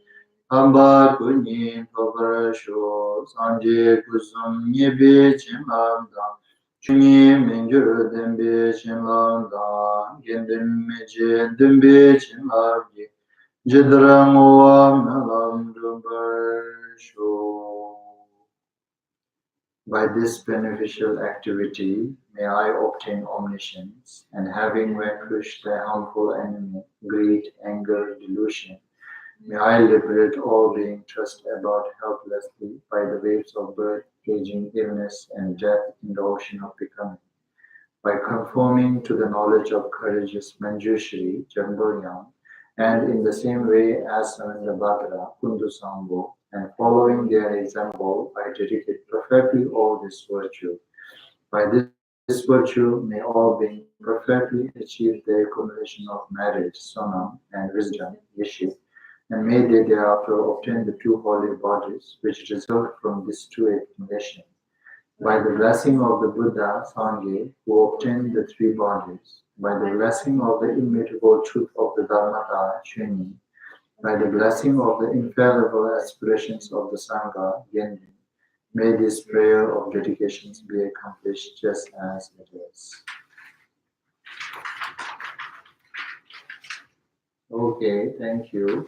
Hamba Kunyin Paparasho Sanje Kusum Nyebe Chimlanda Chunyi Minjur Dembe Chimlanda Gendin Meje Dembe Chimlanda By this beneficial activity, may I obtain omniscience, and having vanquished the harmful enemy, greed, anger, delusion, may I liberate all being tossed about helplessly by the waves of birth, aging, illness, and death in the ocean of becoming. By conforming to the knowledge of courageous Manjushri, Jambalyam, and in the same way as Samandabhadra, Kundusambo, and following their example, I dedicate perfectly all this virtue. By this virtue, may all beings perfectly achieve the accumulation of merit, sonam, and wisdom, yeshit, and may they thereafter obtain the two holy bodies which result from these two accumulations. By the blessing of the Buddha, Sangye, who obtained the three bodies, by the blessing of the immutable truth of the Dharmata, Shuni, by the blessing of the infallible aspirations of the Sangha, Gendin, may this prayer of dedications be accomplished just as it is. Okay, thank you.